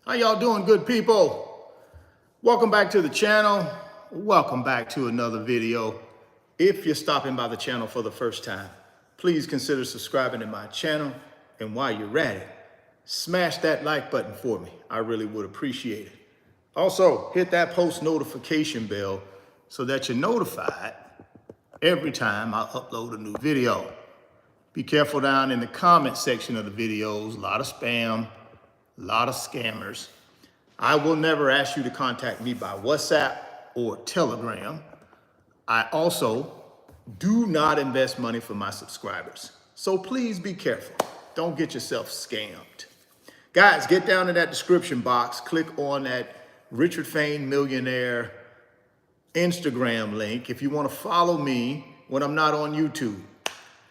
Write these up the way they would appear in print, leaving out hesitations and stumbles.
How y'all doing, good people? Welcome back to the channel. Welcome back to another video. If you're stopping by the channel for the first time, please consider subscribing to my channel. And while you're at it, smash that like button for me. I really would appreciate it. Also, hit that post notification bell so that you're notified every time I upload a new video. Be careful down in the comment section of the videos. A lot of spam, a lot of scammers. I will never ask you to contact me by WhatsApp or Telegram. I also do not invest money for my subscribers. So please be careful. Don't get yourself scammed. Guys, get down in that description box. Click on that Richard Fain Millionaire Instagram link if you want to follow me when I'm not on YouTube.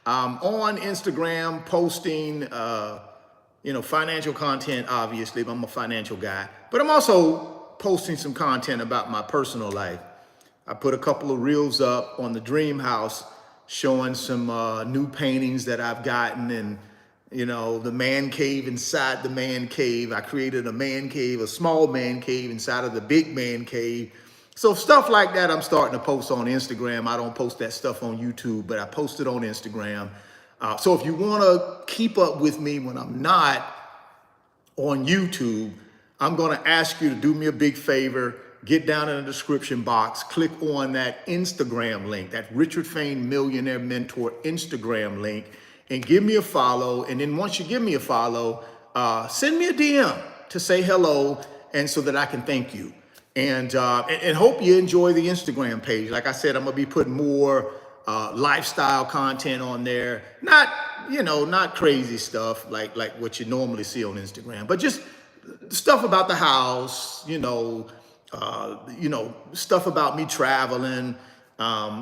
I'm on Instagram posting financial content, obviously. I'm a financial guy, but I'm also posting some content about my personal life. I put a couple of reels up on the dream house showing some new paintings that I've gotten, and the man cave inside the man cave. I created a man cave, a small man cave inside of the big man cave. So stuff like that I'm starting to post on Instagram. I don't post that stuff on YouTube, but I post it on Instagram. So if you want to keep up with me when I'm not on YouTube, I'm going to ask you to do me a big favor. Get down in the description box, click on that Instagram link, that Richard Fain Millionaire Mentor Instagram link, and give me a follow. And then once you give me a follow, send me a DM to say hello, and so that I can thank you. And hope you enjoy the Instagram page. Like I said, I'm going to be putting more lifestyle content on there. Not crazy stuff like what you normally see on Instagram, but just stuff about the house, stuff about me traveling,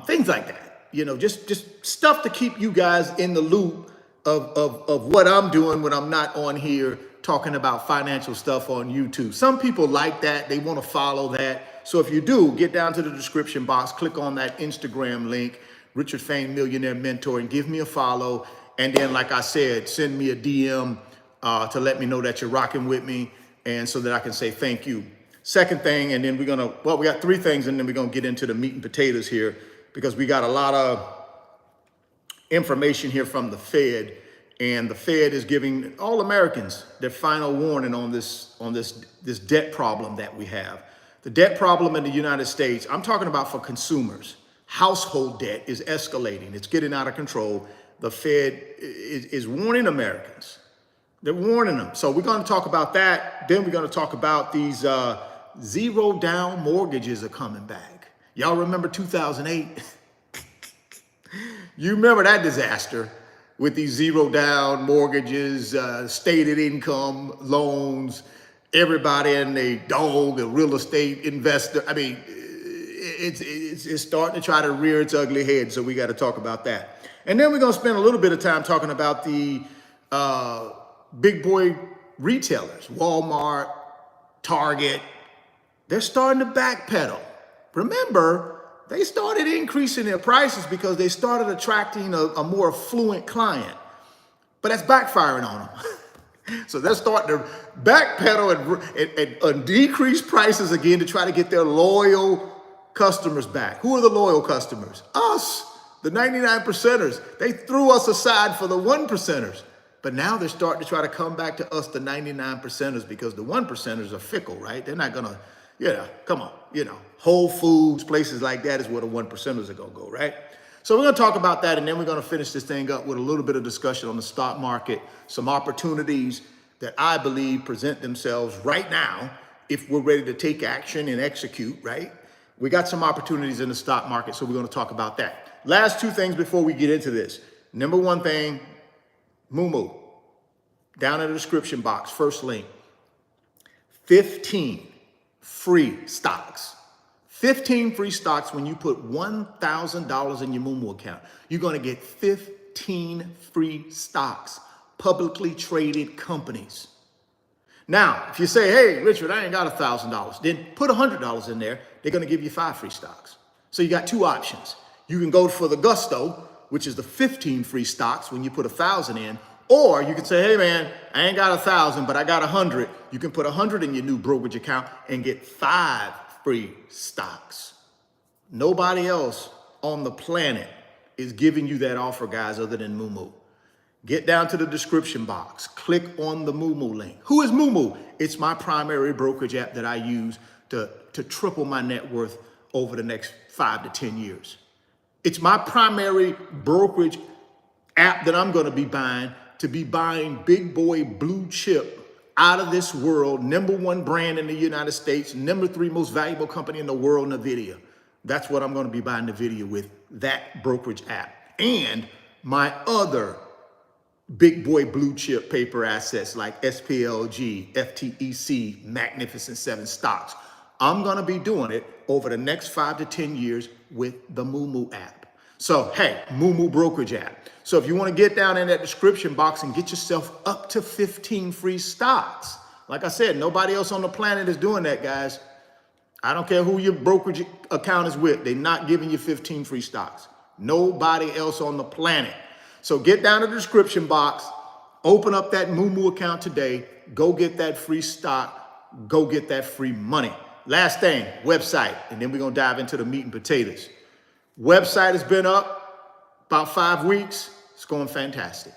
things like that. Just stuff to keep you guys in the loop of what I'm doing when I'm not on here talking about financial stuff on YouTube. Some people like that. They want to follow that. So if you do, get down to the description box, click on that Instagram link, Richard Fain Millionaire Mentor, and give me a follow. And then, like I said, send me a DM to let me know that you're rocking with me, and so that I can say thank you. Second thing, and then we got three things, and then we're going to get into the meat and potatoes here, because we got a lot of information here from the Fed. And the Fed is giving all Americans their final warning on this debt problem that we have. The debt problem in the United States, I'm talking about for consumers. Household debt is escalating. It's getting out of control. The Fed is warning Americans. They're warning them. So we're going to talk about that. Then we're going to talk about these zero down mortgages are coming back. Y'all remember 2008? You remember that disaster with these zero down mortgages, stated income loans, everybody and their dog, a real estate investor. I mean, it's starting to try to rear its ugly head. So we got to talk about that. And then we're going to spend a little bit of time talking about the big boy retailers, Walmart, Target. They're starting to backpedal. Remember, they started increasing their prices because they started attracting a more affluent client, but that's backfiring on them. So they're starting to backpedal and decrease prices again to try to get their loyal customers back. Who are the loyal customers? Us, the 99%ers. They threw us aside for the 1%ers, but now they're starting to try to come back to us, the 99%ers, because the 1%ers are fickle, right? They're not gonna, come on, Whole Foods, places like that is where the 1%ers are gonna go, right? So we're gonna talk about that, and then we're gonna finish this thing up with a little bit of discussion on the stock market, some opportunities that I believe present themselves right now if we're ready to take action and execute, right? We got some opportunities in the stock market, so we're gonna talk about that. Last two things before we get into this. Number one thing, Moo, down in the description box, first link, 15 free stocks. 15 free stocks. When you put $1,000 in your Moo account, you're going to get 15 free stocks, publicly traded companies. Now, if you say, hey, Richard, I ain't got $1,000, then put $100 in there. They're going to give you 5 free stocks. So you got two options. You can go for the gusto, which is the 15 free stocks when you put 1,000 in, Or you can say, hey man, I ain't got 1,000, but I got 100. You can put 100 in your new brokerage account and get 5 free stocks. Nobody else on the planet is giving you that offer, guys, other than Moomoo. Get down to the description box, click on the Moomoo link. Who is Moomoo? It's my primary brokerage app that I use to triple my net worth over the next 5 to 10 years. It's my primary brokerage app that I'm going to be buying big boy blue chip out of this world, #1 brand in the United States, #3 most valuable company in the world, NVIDIA. That's what I'm going to be buying NVIDIA with, that brokerage app. And my other big boy blue chip paper assets like SPLG, FTEC, Magnificent 7 stocks. I'm going to be doing it over the next 5 to 10 years with the Moomoo app. So, hey, Moomoo brokerage app. So if you want to get down in that description box and get yourself up to 15 free stocks, like I said, nobody else on the planet is doing that, guys. I don't care who your brokerage account is with. They're not giving you 15 free stocks. Nobody else on the planet. So get down to the description box, open up that Moomoo account today, go get that free stock, go get that free money. Last thing, website, and then we're going to dive into the meat and potatoes. Website has been up about 5 weeks. It's going fantastic.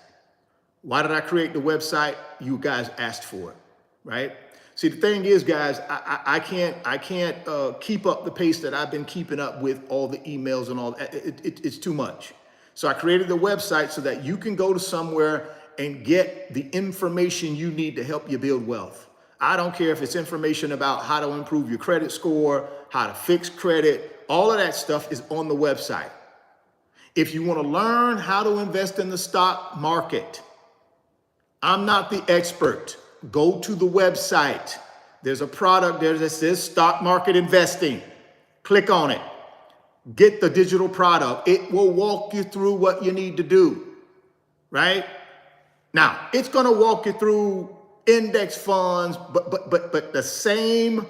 Why did I create the website? You guys asked for it, right? See, the thing is, guys, I can't keep up the pace that I've been keeping up with all the emails and all that. It's too much. So I created the website so that you can go to somewhere and get the information you need to help you build wealth. I don't care if it's information about how to improve your credit score, how to fix credit, all of that stuff is on the website. If you want to learn how to invest in the stock market, I'm not the expert. Go to the website. There's a product there that says stock market investing. Click on it. Get the digital product. It will walk you through what you need to do, right? Now, it's going to walk you through index funds, but the same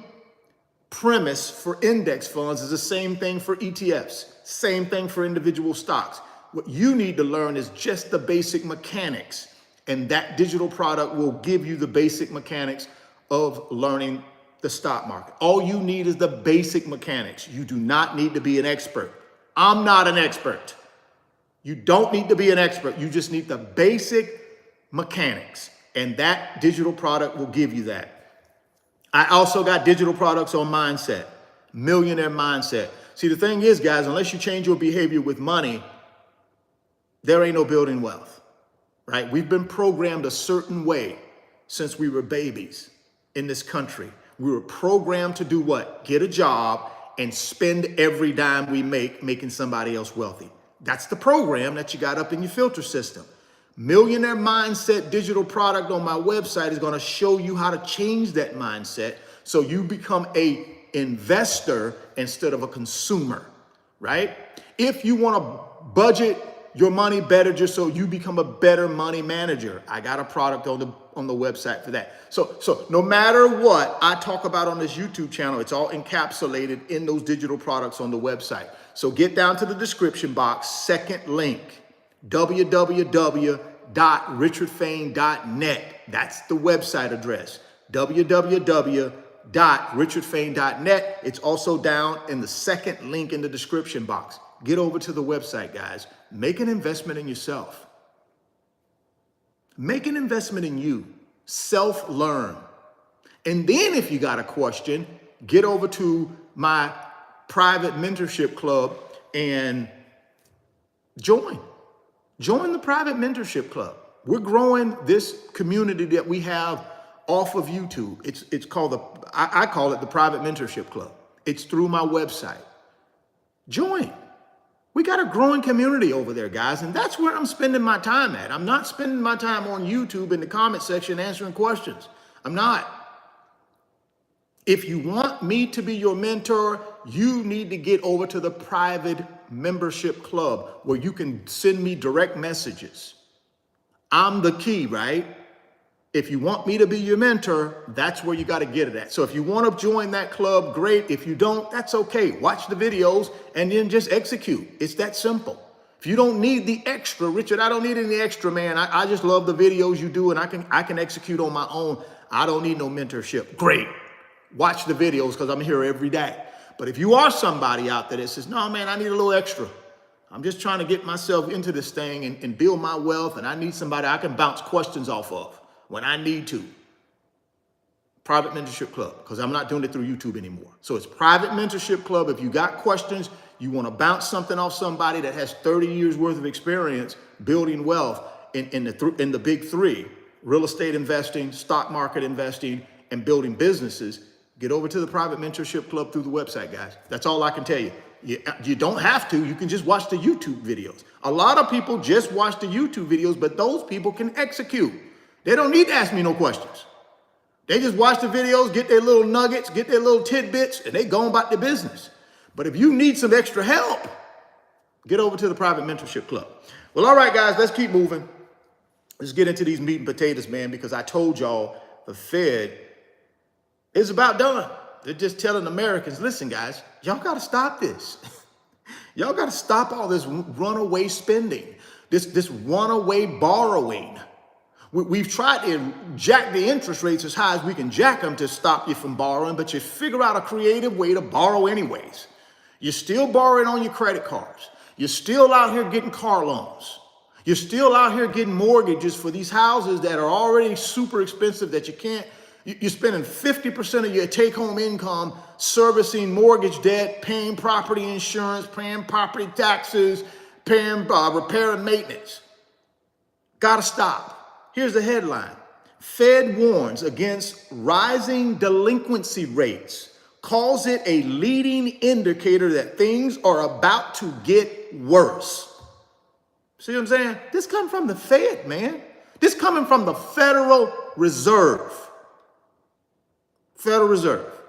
premise for index funds is the same thing for ETFs, same thing for individual stocks. What you need to learn is just the basic mechanics, and that digital product will give you the basic mechanics of learning the stock market. All you need is the basic mechanics. You do not need to be an expert. I'm not an expert. You don't need to be an expert. You just need the basic mechanics, and that digital product will give you that. I also got digital products on mindset, millionaire mindset. See, the thing is, guys, unless you change your behavior with money, there ain't no building wealth, right? We've been programmed a certain way since we were babies in this country. We were programmed to do what? Get a job and spend every dime we make making somebody else wealthy. That's the program that you got up in your filter system. Millionaire Mindset digital product on my website is going to show you how to change that mindset so you become an investor instead of a consumer, right? If you want to budget your money better just so you become a better money manager, I got a product on the website for that. So no matter what I talk about on this YouTube channel, it's all encapsulated in those digital products on the website. So get down to the description box, second link, www.richardfain.net. That's the website address, www.richardfain.net. It's also down in the second link in the description box. Get over to the website, guys. Make an investment in yourself. Make an investment in you. Self-learn. And then if you got a question, get over to my private mentorship club and join. Join the private mentorship club. We're growing this community that we have off of YouTube. It's called I call it the private mentorship club. It's through my website. Join. We got a growing community over there, guys, and that's where I'm spending my time at. I'm not spending my time on YouTube in the comment section answering questions. I'm not. If you want me to be your mentor, you need to get over to the private membership club where you can send me direct messages. I'm the key, right? If you want me to be your mentor, that's where you got to get it at. So if you want to join that club, great. If you don't, that's okay. Watch the videos and then just execute. It's that simple. If you don't need the extra, Richard, I don't need any extra, man. I just love the videos you do and I can execute on my own. I don't need no mentorship. Great. Watch the videos because I'm here every day. But if you are somebody out there that says, no, man, I need a little extra. I'm just trying to get myself into this thing and build my wealth, and I need somebody I can bounce questions off of when I need to. Private Mentorship Club, because I'm not doing it through YouTube anymore. So it's Private Mentorship Club. If you got questions, you want to bounce something off somebody that has 30 years worth of experience building wealth in the big three, real estate investing, stock market investing, and building businesses, get over to the Private Mentorship Club through the website, guys. That's all I can tell you. You don't have to. You can just watch the YouTube videos. A lot of people just watch the YouTube videos, but those people can execute. They don't need to ask me no questions. They just watch the videos, get their little nuggets, get their little tidbits, and they go about their business. But if you need some extra help, get over to the Private Mentorship Club. Well, all right, guys, let's keep moving. Let's get into these meat and potatoes, man, because I told y'all the Fed is about done. They're just telling Americans, listen, guys, y'all got to stop this. Y'all got to stop all this runaway spending, this runaway borrowing. We've tried to jack the interest rates as high as we can jack them to stop you from borrowing, but you figure out a creative way to borrow anyways. You're still borrowing on your credit cards. You're still out here getting car loans. You're still out here getting mortgages for these houses that are already super expensive that you can't. You're spending 50% of your take-home income servicing mortgage debt, paying property insurance, paying property taxes, paying repair and maintenance. Gotta stop. Here's the headline. Fed warns against rising delinquency rates, calls it a leading indicator that things are about to get worse. See what I'm saying? This coming from the Fed, man. This coming from the Federal Reserve. Federal Reserve.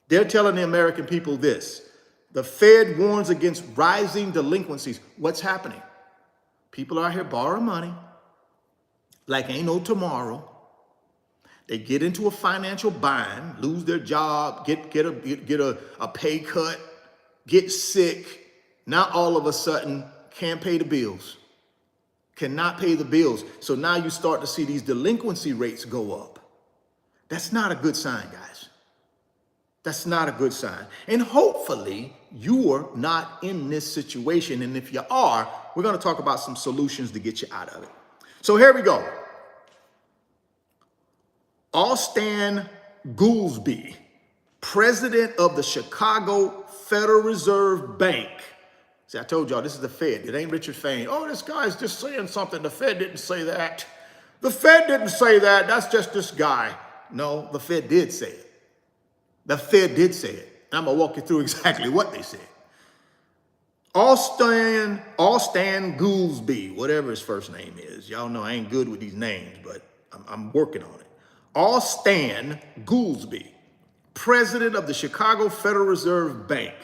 They're telling the American people this. The Fed warns against rising delinquencies. What's happening? People are out here borrowing money like ain't no tomorrow. They get into a financial bind, lose their job, get a pay cut, get sick. Now all of a sudden can't pay the bills, cannot pay the bills. So now you start to see these delinquency rates go up. That's not a good sign, guys. That's not a good sign. And hopefully you're not in this situation. And if you are, we're going to talk about some solutions to get you out of it. So here we go. Austin Goolsbee, president of the Chicago Federal Reserve Bank. See, I told y'all this is the Fed. It ain't Richard Fain. Oh, this guy's just saying something. The Fed didn't say that. The Fed didn't say that. That's just this guy. No, the Fed did say it. The Fed did say it. I'm going to walk you through exactly what they said. Austin Goolsbee, whatever his first name is. Y'all know I ain't good with these names, but I'm working on it. Austin Goolsbee, president of the Chicago Federal Reserve Bank,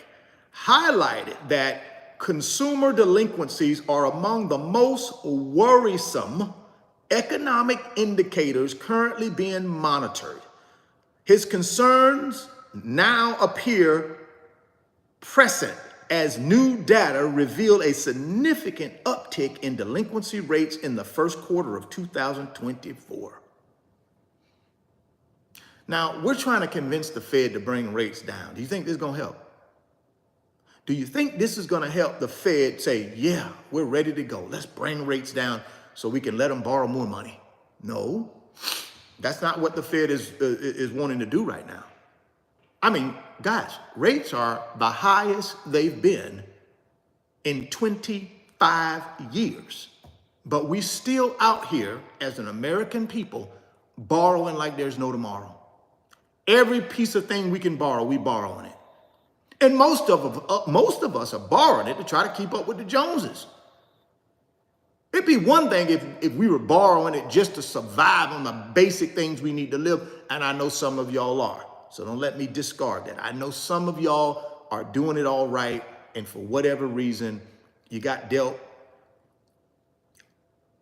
highlighted that consumer delinquencies are among the most worrisome economic indicators currently being monitored. His concerns now appear present as new data reveal a significant uptick in delinquency rates in the first quarter of 2024. Now, we're trying to convince the Fed to bring rates down. Do you think this is going to help? Do you think this is going to help the Fed say, yeah, we're ready to go. Let's bring rates down so we can let them borrow more money? No, that's not what the Fed is wanting to do right now. I mean, guys, rates are the highest they've been in 25 years. But we still out here as an American people borrowing like there's no tomorrow. Every piece of thing we can borrow, we borrowing it. And most of us are borrowing it to try to keep up with the Joneses. It'd be one thing if we were borrowing it just to survive on the basic things we need to live. And I know some of y'all are. So don't let me discard that. I know some of y'all are doing it all right. And for whatever reason, you got dealt,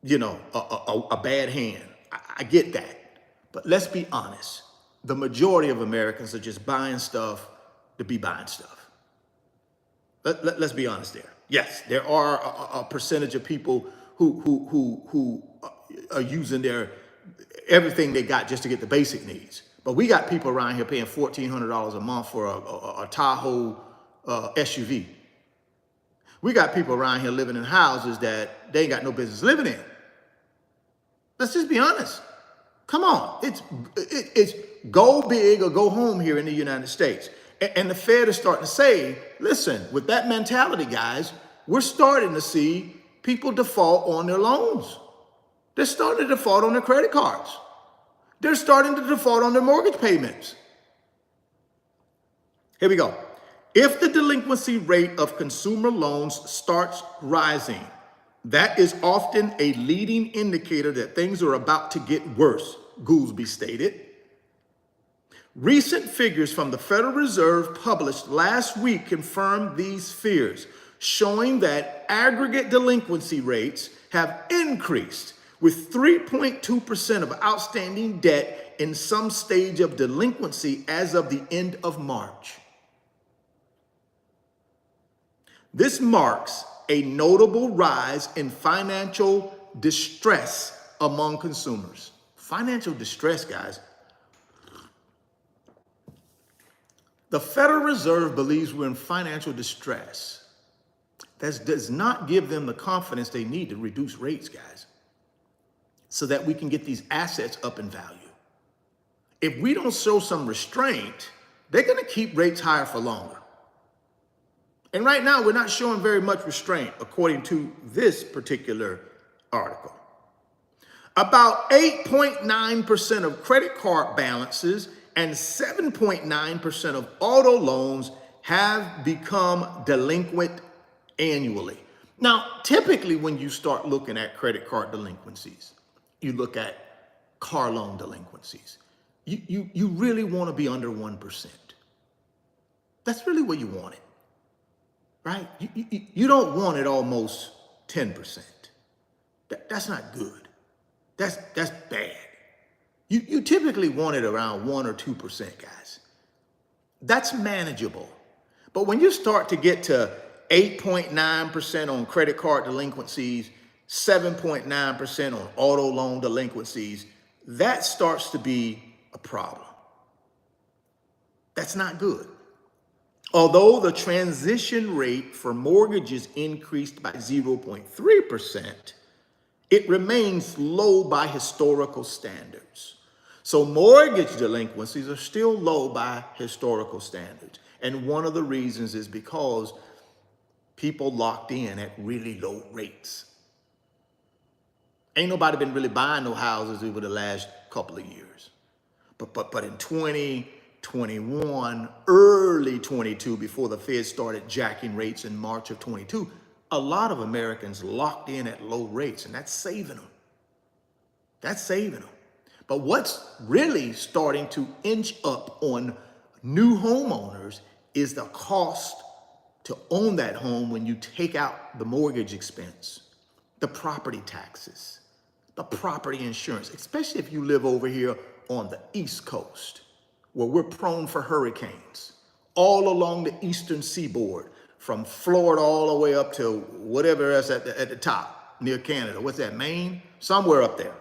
a bad hand. I get that. But let's be honest. The majority of Americans are just buying stuff to be buying stuff. Let's be honest there. Yes, there are a percentage of people who are using their everything they got just to get the basic needs. But we got people around here paying $1,400 a month for a Tahoe SUV. We got people around here living in houses that they ain't got no business living in. Let's just be honest. Come on, it's go big or go home here in the United States. And the Fed is starting to say, listen, with that mentality, guys, we're starting to see people default on their loans. They're starting to default on their credit cards. They're starting to default on their mortgage payments. Here we go. If the delinquency rate of consumer loans starts rising, that is often a leading indicator that things are about to get worse, Goolsbee stated. Recent figures from the Federal Reserve published last week confirmed these fears, showing that aggregate delinquency rates have increased, with 3.2% of outstanding debt in some stage of delinquency as of the end of March. This marks a notable rise in financial distress among consumers. Financial distress, guys. The Federal Reserve believes we're in financial distress. That does not give them the confidence they need to reduce rates, guys, so that we can get these assets up in value. If we don't show some restraint, they're going to keep rates higher for longer. And right now, we're not showing very much restraint, according to this particular article. About 8.9% of credit card balances and 7.9% of auto loans have become delinquent annually. Now, typically when you start looking at credit card delinquencies, you look at car loan delinquencies. You really want to be under 1%. That's really what you want it, right? You don't want it almost 10%. That's not good. That's bad. You typically want it around 1 or 2%, guys. That's manageable. But when you start to get to 8.9% on credit card delinquencies, 7.9% on auto loan delinquencies, that starts to be a problem. That's not good. Although the transition rate for mortgages increased by 0.3%, it remains low by historical standards. So mortgage delinquencies are still low by historical standards. And one of the reasons is because people locked in at really low rates. Ain't nobody been really buying no houses over the last couple of years. But in 2021, early 22, before the Fed started jacking rates in March of 22, a lot of Americans locked in at low rates, and that's saving them. That's saving them. But what's really starting to inch up on new homeowners is the cost to own that home when you take out the mortgage expense, the property taxes, the property insurance, especially if you live over here on the East Coast, where we're prone for hurricanes, all along the eastern seaboard, from Florida all the way up to whatever else at the top, near Canada. What's that, Maine? Somewhere up there.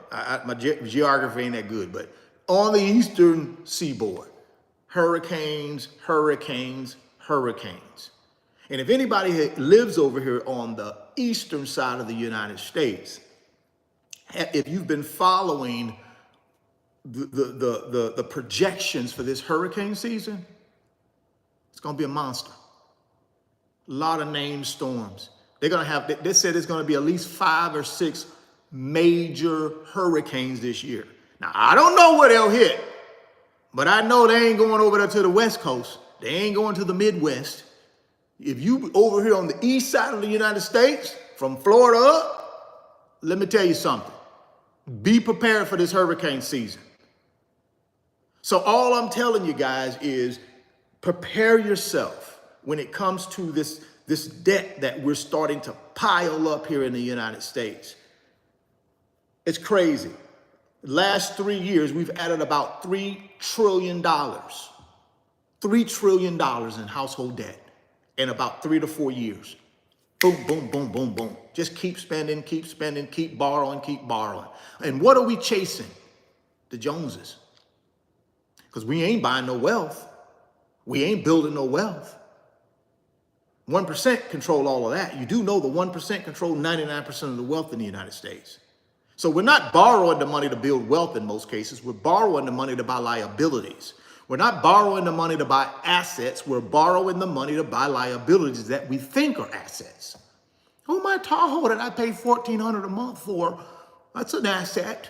My geography ain't that good, but on the eastern seaboard, hurricanes, hurricanes, hurricanes. And if anybody lives over here on the eastern side of the United States, if you've been following the projections for this hurricane season, it's going to be a monster. A lot of named storms. They're going to have, they said it's going to be at least 5 or 6 major hurricanes this year. Now, I don't know where they'll hit, but I know they ain't going over there to the West Coast. They ain't going to the Midwest. If you over here on the east side of the United States, from Florida up, let me tell you something. Be prepared for this hurricane season. So all I'm telling you guys is prepare yourself when it comes to this debt that we're starting to pile up here in the United States. It's crazy. Last 3 years, we've added about $3 trillion. $3 trillion in household debt in about 3 to 4 years. Boom, boom, boom, boom, boom. Just keep spending, keep borrowing, keep borrowing. And what are we chasing? The Joneses. Because we ain't buying no wealth. We ain't building no wealth. 1% control all of that. You do know the 1% control 99% of the wealth in the United States. So we're not borrowing the money to build wealth in most cases. We're borrowing the money to buy liabilities. We're not borrowing the money to buy assets. We're borrowing the money to buy liabilities that we think are assets. Oh, my Tahoe that I paid $1,400 a month for, that's an asset.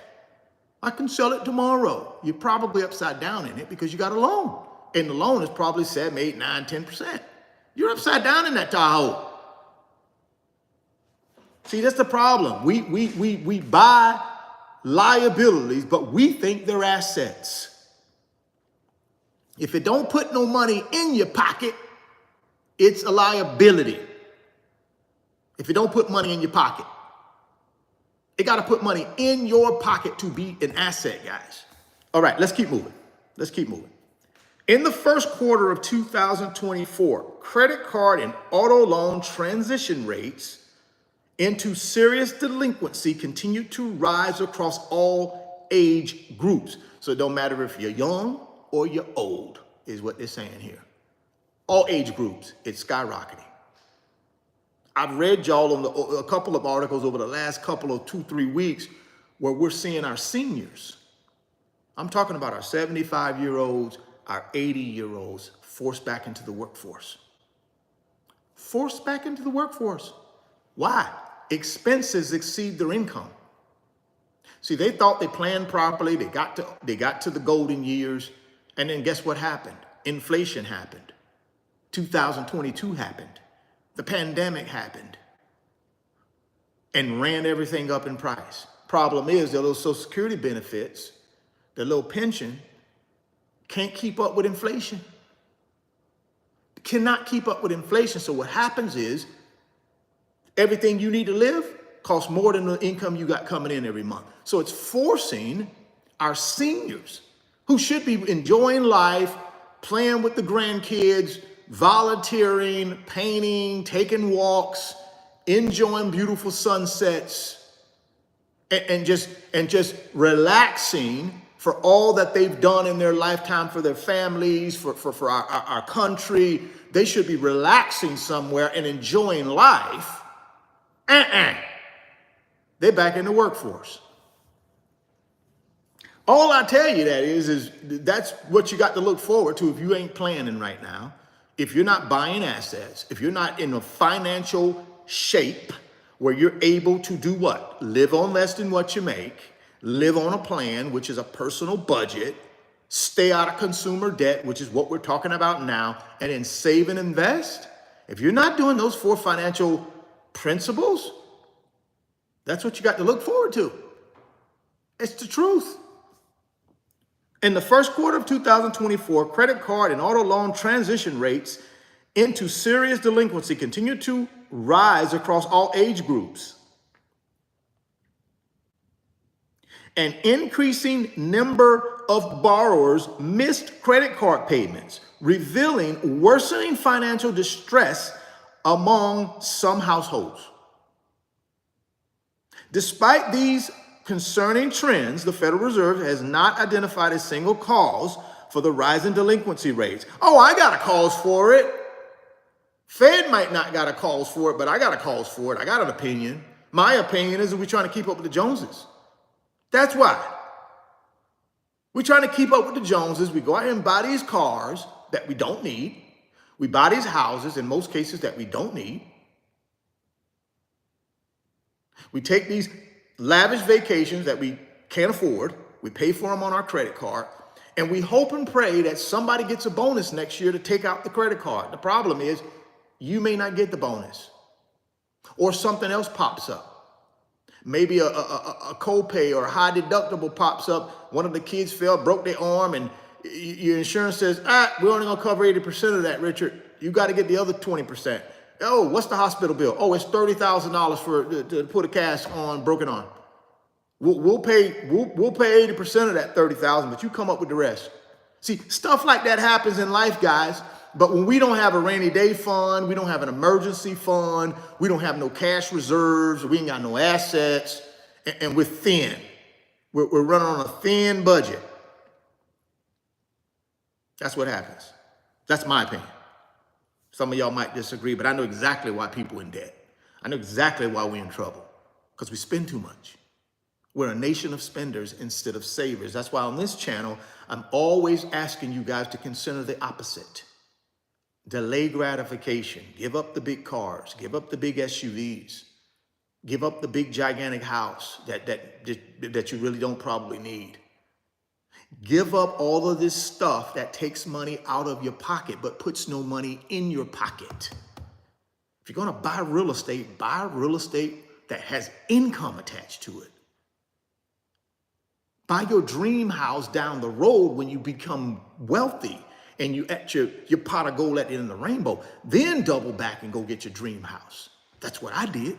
I can sell it tomorrow. You're probably upside down in it because you got a loan. And the loan is probably 7, 8, 9, 10%. You're upside down in that Tahoe. See, that's the problem. We buy liabilities, but we think they're assets. If it don't put no money in your pocket, it's a liability. If it don't put money in your pocket, it got to put money in your pocket to be an asset, guys. All right, let's keep moving. Let's keep moving. In the first quarter of 2024, credit card and auto loan transition rates into serious delinquency continued to rise across all age groups. So it don't matter if you're young or you're old, is what they're saying here. All age groups, it's skyrocketing. I've read y'all on a couple of articles over the last couple of 2-3 weeks where we're seeing our seniors. I'm talking about our 75-year-olds, our 80-year-olds forced back into the workforce. Forced back into the workforce. Why? Expenses exceed their income. See, they thought they planned properly. They got to the golden years. And then guess what happened? Inflation happened. 2022 happened. The pandemic happened and ran everything up in price. Problem is, their little Social Security benefits, their little pension, can't keep up with inflation. Cannot keep up with inflation. So what happens is, everything you need to live costs more than the income you got coming in every month. So it's forcing our seniors, who should be enjoying life, playing with the grandkids, volunteering, painting, taking walks, enjoying beautiful sunsets, and just relaxing for all that they've done in their lifetime for their families, for our country. They should be relaxing somewhere and enjoying life. They're back in the workforce. All I tell you that is that's what you got to look forward to if you ain't planning right now. If you're not buying assets, if you're not in a financial shape where you're able to do what? Live on less than what you make, live on a plan, which is a personal budget, stay out of consumer debt, which is what we're talking about now, and then save and invest. If you're not doing those 4 financial principles, that's what you got to look forward to. It's the truth. In the first quarter of 2024, credit card and auto loan transition rates into serious delinquency continued to rise across all age groups. An increasing number of borrowers missed credit card payments, revealing worsening financial distress among some households. Despite these concerning trends, the Federal Reserve has not identified a single cause for the rise in delinquency rates. Oh, I got a cause for it. Fed might not got a cause for it, but I got a cause for it. I got an opinion. My opinion is that we're trying to keep up with the Joneses. That's why. We're trying to keep up with the Joneses. We go out here and buy these cars that we don't need. We buy these houses, in most cases, that we don't need. We take these lavish vacations that we can't afford. We pay for them on our credit card. And we hope and pray that somebody gets a bonus next year to take out the credit card. The problem is, you may not get the bonus. Or something else pops up. Maybe a copay or a high deductible pops up. One of the kids fell, broke their arm, and your insurance says, we're only going to cover 80% of that, Richard. You got to get the other 20%. Oh, what's the hospital bill? Oh, it's $30,000 to put a cast on broken arm. We'll pay 80% of that $30,000, but you come up with the rest. See, stuff like that happens in life, guys. But when we don't have a rainy day fund, we don't have an emergency fund, we don't have no cash reserves, we ain't got no assets, and we're thin. We're running on a thin budget. That's what happens. That's my opinion. Some of y'all might disagree, but I know exactly why people are in debt. I know exactly why we're in trouble, because we spend too much. We're a nation of spenders instead of savers. That's why on this channel, I'm always asking you guys to consider the opposite. Delay gratification. Give up the big cars. Give up the big SUVs. Give up the big gigantic house that you really don't probably need. Give up all of this stuff that takes money out of your pocket but puts no money in your pocket. If you're going to buy real estate that has income attached to it. Buy your dream house down the road when you become wealthy and you at your pot of gold at the end of the rainbow. Then double back and go get your dream house. That's what I did.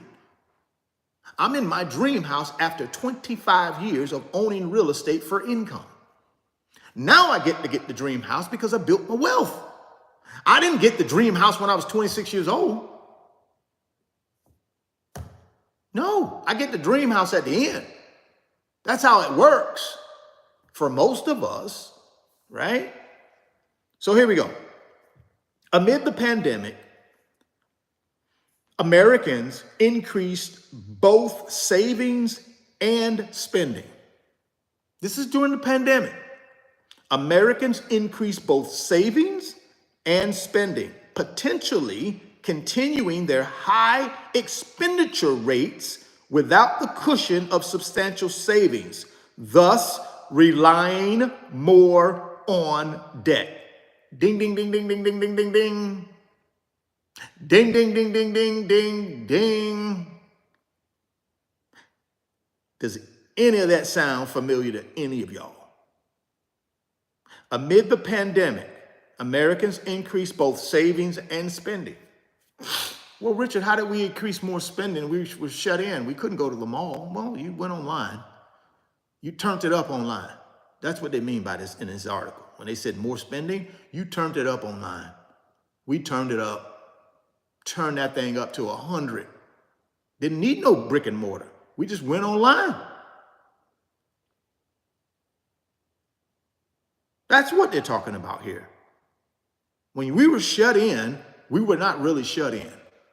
I'm in my dream house after 25 years of owning real estate for income. Now I get to get the dream house because I built my wealth. I didn't get the dream house when I was 26 years old. No, I get the dream house at the end. That's how it works for most of us, right? So here we go. Amid the pandemic, Americans increased both savings and spending. This is during the pandemic. Americans increased both savings and spending, potentially continuing their high expenditure rates without the cushion of substantial savings, thus relying more on debt. Ding, ding, ding, ding, ding, ding, ding, ding, ding. Ding, ding, ding, ding, ding, ding, ding. Does any of that sound familiar to any of y'all? Amid the pandemic, Americans increased both savings and spending. Well, Richard, how did we increase more spending? We were shut in. We couldn't go to the mall. Well, you went online. You turned it up online. That's what they mean by this in this article. When they said more spending, you turned it up online. We turned it up, turned that thing up to 100. Didn't need no brick and mortar. We just went online. That's what they're talking about here. When we were shut in, we were not really shut in.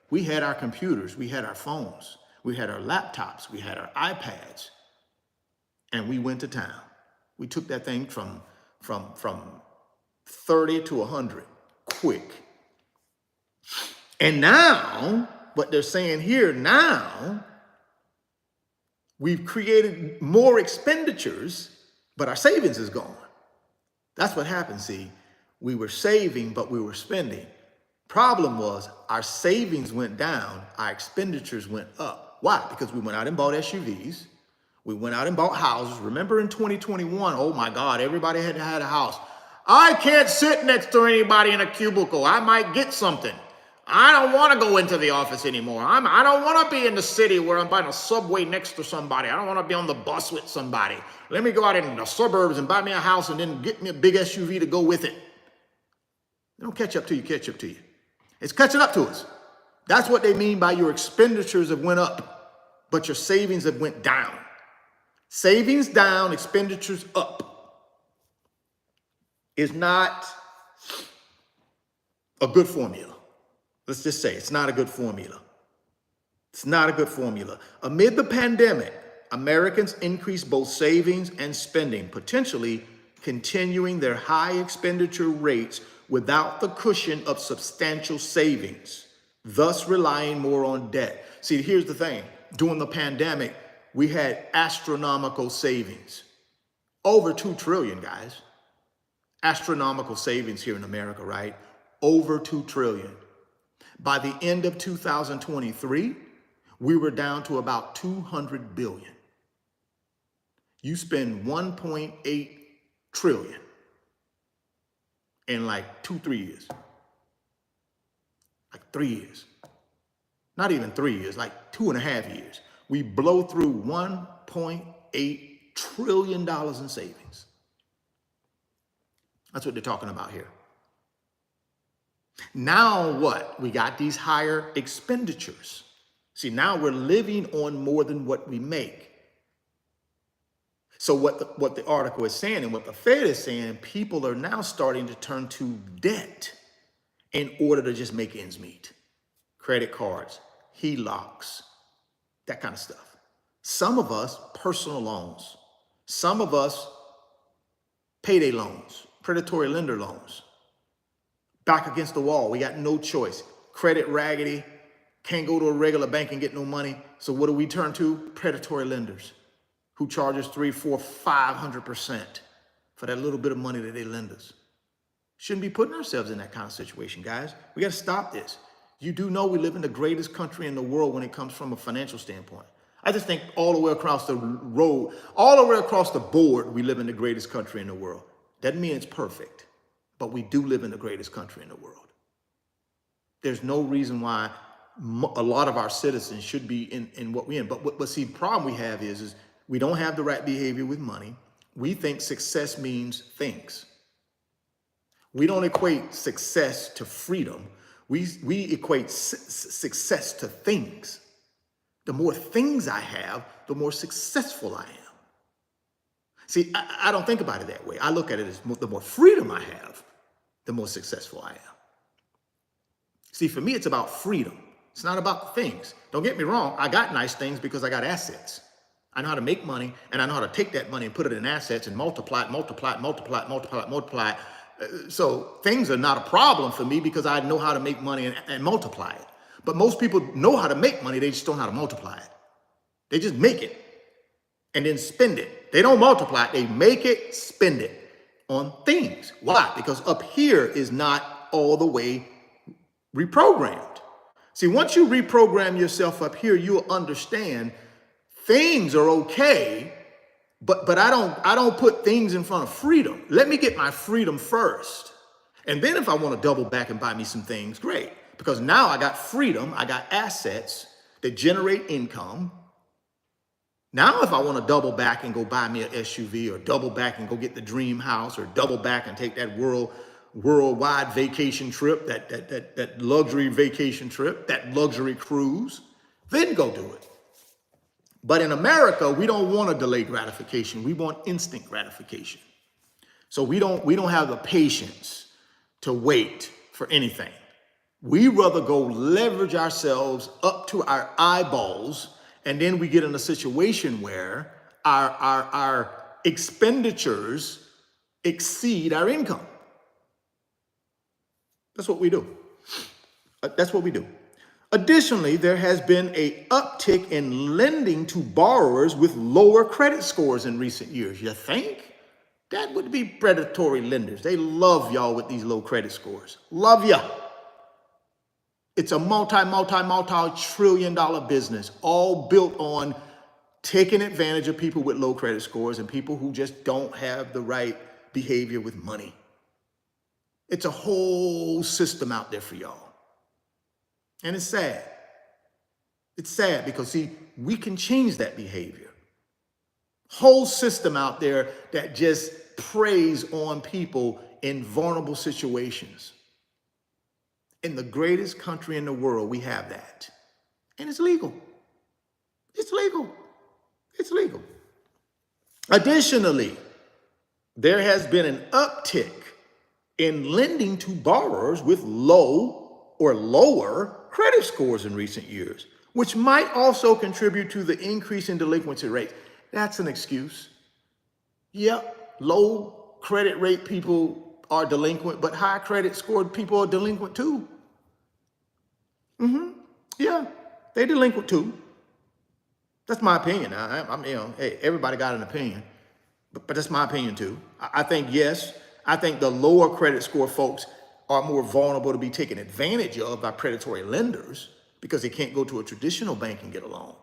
We had our computers, we had our phones, we had our laptops, we had our iPads, and we went to town. We took that thing from 30 to 100, quick. And now, what they're saying here now, we've created more expenditures, but our savings is gone. That's what happened, see. We were saving, but we were spending. Problem was our savings went down, our expenditures went up. Why? Because we went out and bought SUVs. We went out and bought houses. Remember in 2021, oh my God, everybody had to have a house. I can't sit next to anybody in a cubicle. I might get something. I don't want to go into the office anymore. I don't want to be in the city where I'm buying a subway next to somebody. I don't want to be on the bus with somebody. Let me go out in the suburbs and buy me a house and then get me a big SUV to go with it. They don't catch up to you, catch up to you. It's catching up to us. That's what they mean by your expenditures have went up, but your savings have went down. Savings down, expenditures up is not a good formula. Let's just say it's not a good formula. It's not a good formula. Amid the pandemic, Americans increased both savings and spending, potentially continuing their high expenditure rates without the cushion of substantial savings, thus relying more on debt. See, here's the thing. During the pandemic, we had astronomical savings. Over 2 trillion, guys. Astronomical savings here in America, right? Over 2 trillion. By the end of 2023, we were down to about 200 billion. You spend 1.8 trillion in like 2-3 years. Like 3 years. Not even 3 years, like 2.5 years. We blow through $1.8 trillion in savings. That's what they're talking about here. Now what? We got these higher expenditures. See, now we're living on more than what we make. So what the article is saying and what the Fed is saying, people are now starting to turn to debt in order to just make ends meet. Credit cards, HELOCs, that kind of stuff. Some of us, personal loans. Some of us, payday loans, predatory lender loans. Back against the wall, we got no choice. Credit raggedy, can't go to a regular bank and get no money. So what do we turn to? Predatory lenders who charge us 300, 400, 500% for that little bit of money that they lend us. Shouldn't be putting ourselves in that kind of situation, guys. We got to stop this. You do know we live in the greatest country in the world when it comes from a financial standpoint. I just think all the way across the road, all the way across the board, we live in the greatest country in the world. Doesn't mean it's perfect, but we do live in the greatest country in the world. There's no reason why a lot of our citizens should be in what we're in. But see, the problem we have is we don't have the right behavior with money. We think success means things. We don't equate success to freedom. We equate success to things. The more things I have, the more successful I am. See, I don't think about it that way. I look at it as the more freedom I have, the more successful I am. See, for me, it's about freedom. It's not about things. Don't get me wrong. I got nice things because I got assets. I know how to make money, and I know how to take that money and put it in assets and multiply it. So things are not a problem for me because I know how to make money and multiply it. But most people know how to make money. They just don't know how to multiply it. They just make it and then spend it. They don't multiply it. They make it, spend it on things. Why? Because up here is not all the way reprogrammed. See, once you reprogram yourself up here, you'll understand things are okay, but I don't put things in front of freedom. Let me get my freedom first. And then if I want to double back and buy me some things, great. Because now I got freedom, I got assets that generate income. Now if I want to double back and go buy me an SUV, or double back and go get the dream house, or double back and take that worldwide vacation trip, that luxury vacation trip, that luxury cruise, then go do it. But in America, we don't want a delayed gratification. We want instant gratification. So we don't have the patience to wait for anything. We rather go leverage ourselves up to our eyeballs, and then we get in a situation where our expenditures exceed our income. That's what we do. That's what we do. Additionally, there has been an uptick in lending to borrowers with lower credit scores in recent years. You think? That would be predatory lenders. They love y'all with these low credit scores. Love ya. It's a multi-trillion-dollar business, all built on taking advantage of people with low credit scores and people who just don't have the right behavior with money. It's a whole system out there for y'all. And it's sad. It's sad because, see, we can change that behavior. Whole system out there that just preys on people in vulnerable situations. In the greatest country in the world, we have that. And it's legal. It's legal. It's legal. Additionally, there has been an uptick in lending to borrowers with low or lower credit scores in recent years, which might also contribute to the increase in delinquency rates. That's an excuse. Yep, low credit rate people are delinquent, but high credit scored people are delinquent too. Yeah, they delinquent too. That's my opinion. Hey, everybody got an opinion, but that's my opinion too. I think, yes, I think the lower credit score folks are more vulnerable to be taken advantage of by predatory lenders because they can't go to a traditional bank and get a loan.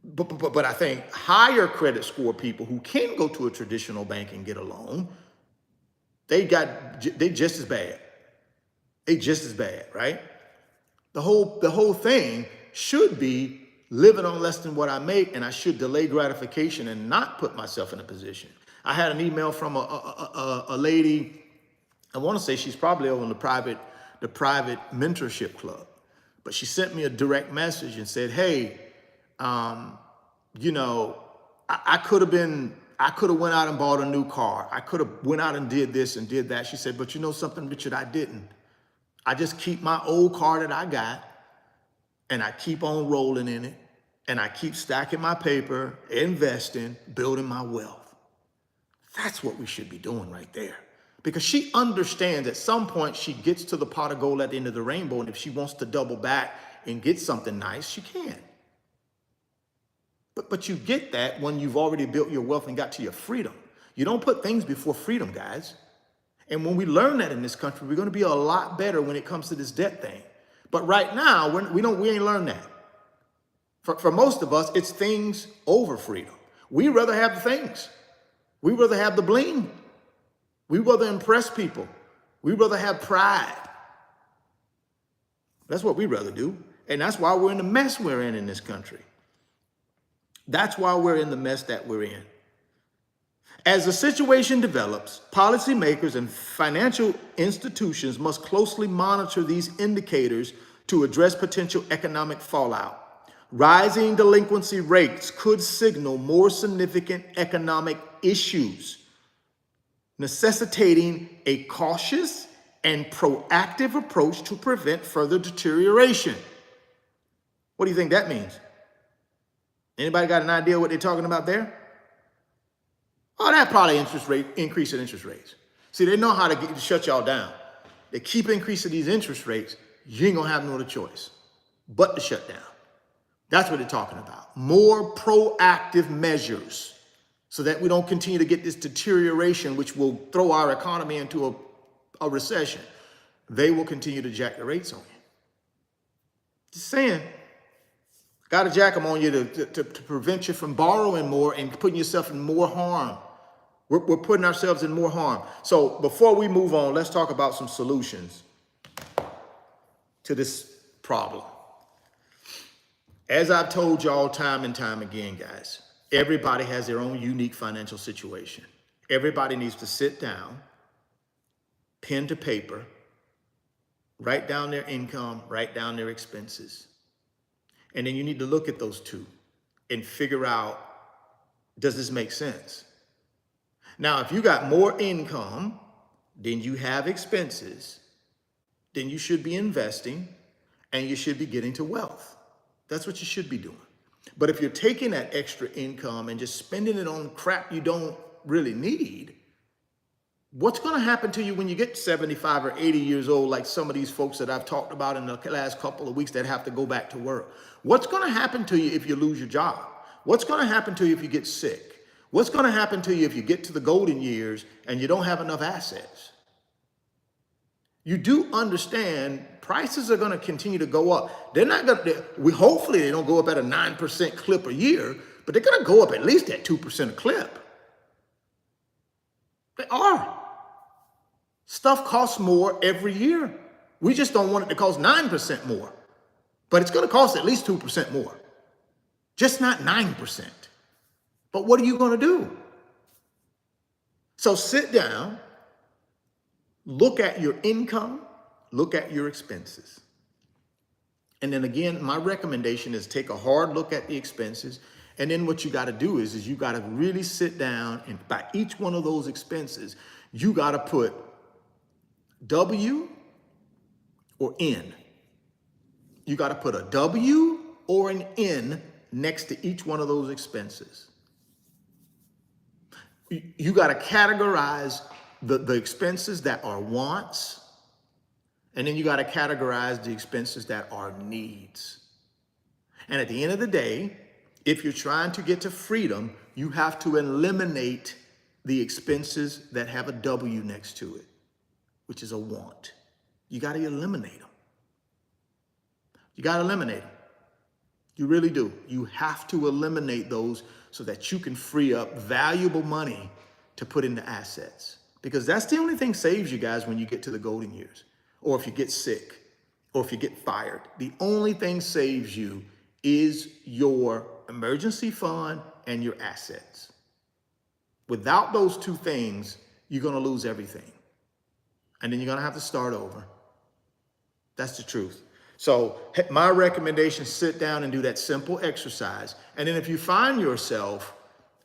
But I think higher credit score people who can go to a traditional bank and get a loan, they just as bad. They just as bad, right? The whole thing should be living on less than what I make, and I should delay gratification and not put myself in a position. I had an email from a lady. I want to say she's probably over in the the private mentorship club. But she sent me a direct message and said, hey, you know, I could have went out and bought a new car. I could have went out and did this and did that. She said, but you know something, Richard, I didn't. I just keep my old car that I got and I keep on rolling in it and I keep stacking my paper, investing, building my wealth. That's what we should be doing right there. Because she understands at some point she gets to the pot of gold at the end of the rainbow, and if she wants to double back and get something nice, she can. But you get that when you've already built your wealth and got to your freedom. You don't put things before freedom, guys. And when we learn that in this country, we're going to be a lot better when it comes to this debt thing. But right now, we ain't learned that. For most of us, it's things over freedom. We rather have the things. We rather have the bling. We rather impress people. We rather have pride. That's what we rather do. And that's why we're in the mess we're in this country. That's why we're in the mess that we're in. As the situation develops, policymakers and financial institutions must closely monitor these indicators to address potential economic fallout. Rising delinquency rates could signal more significant economic issues, necessitating a cautious and proactive approach to prevent further deterioration. What do you think that means? Anybody got an idea what they're talking about there? Oh, that probably increase in interest rates. See, they know how to shut y'all down. They keep increasing these interest rates. You ain't gonna have no other choice but to shut down. That's what they're talking about. More proactive measures so that we don't continue to get this deterioration, which will throw our economy into a recession. They will continue to jack the rates on you. Just saying. Got to jack them on you to prevent you from borrowing more and putting yourself in more harm. We're putting ourselves in more harm. So before we move on, let's talk about some solutions to this problem. As I've told y'all time and time again, guys, everybody has their own unique financial situation. Everybody needs to sit down, pen to paper, write down their income, write down their expenses. And then you need to look at those two and figure out, does this make sense? Now, if you got more income than you have expenses, then you should be investing and you should be getting to wealth. That's what you should be doing. But if you're taking that extra income and just spending it on crap you don't really need, what's going to happen to you when you get 75 or 80 years old, like some of these folks that I've talked about in the last couple of weeks that have to go back to work? What's going to happen to you if you lose your job? What's going to happen to you if you get sick? What's going to happen to you if you get to the golden years and you don't have enough assets? You do understand prices are going to continue to go up. They're not going to, hopefully they don't go up at a 9% clip a year, but they're going to go up at least at 2% a clip. They are. Stuff costs more every year. We just don't want it to cost 9% more, but it's going to cost at least 2% more, just not 9%. But what are you going to do? So sit down, look at your income, look at your expenses. And then again, my recommendation is take a hard look at the expenses. And then what you got to do is you got to really sit down and by each one of those expenses, you got to put W or N. You got to put a W or an N next to each one of those expenses. You got to categorize the expenses that are wants, and then you got to categorize the expenses that are needs. And at the end of the day, if you're trying to get to freedom, you have to eliminate the expenses that have a W next to it, which is a want. You got to eliminate them. You got to eliminate them. You really do. You have to eliminate those so that you can free up valuable money to put into assets. Because that's the only thing saves you guys when you get to the golden years, or if you get sick, or if you get fired. The only thing saves you is your emergency fund and your assets. Without those two things, you're going to lose everything. And then you're going to have to start over. That's the truth. So my recommendation, sit down and do that simple exercise. And then if you find yourself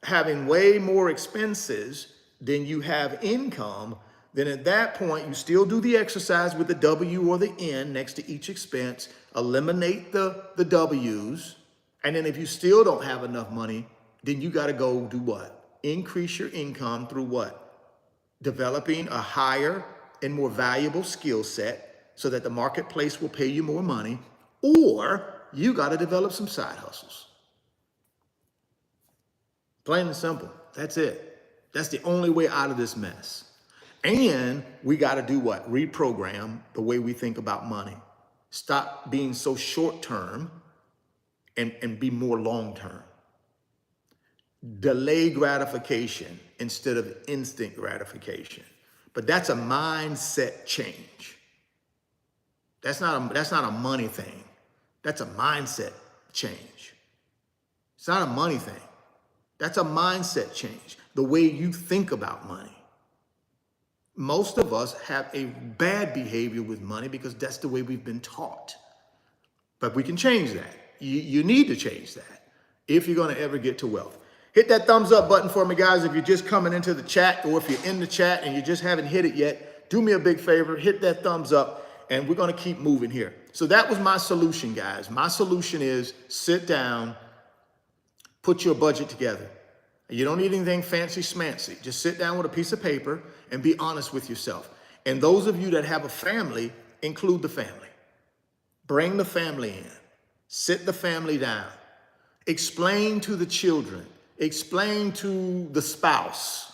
having way more expenses than you have income, then at that point, you still do the exercise with the W or the N next to each expense, eliminate the W's. And then if you still don't have enough money, then you got to go do what? Increase your income through what? Developing a higher and more valuable skill set so that the marketplace will pay you more money, or you got to develop some side hustles. Plain and simple. That's it. That's the only way out of this mess. And we got to do what? Reprogram the way we think about money. Stop being so short-term and be more long-term. Delay gratification instead of instant gratification. But that's a mindset change. That's not a money thing. That's a mindset change. It's not a money thing. That's a mindset change. The way you think about money. Most of us have a bad behavior with money because that's the way we've been taught. But we can change that. You need to change that if you're going to ever get to wealth. Hit that thumbs up button for me, guys. If you're just coming into the chat, or if you're in the chat and you just haven't hit it yet, do me a big favor, hit that thumbs up. And we're going to keep moving here. So that was my solution, guys. My solution is sit down, put your budget together. You don't need anything fancy schmancy. Just sit down with a piece of paper and be honest with yourself. And those of you that have a family, include the family. Bring the family in. Sit the family down. Explain to the children. Explain to the spouse.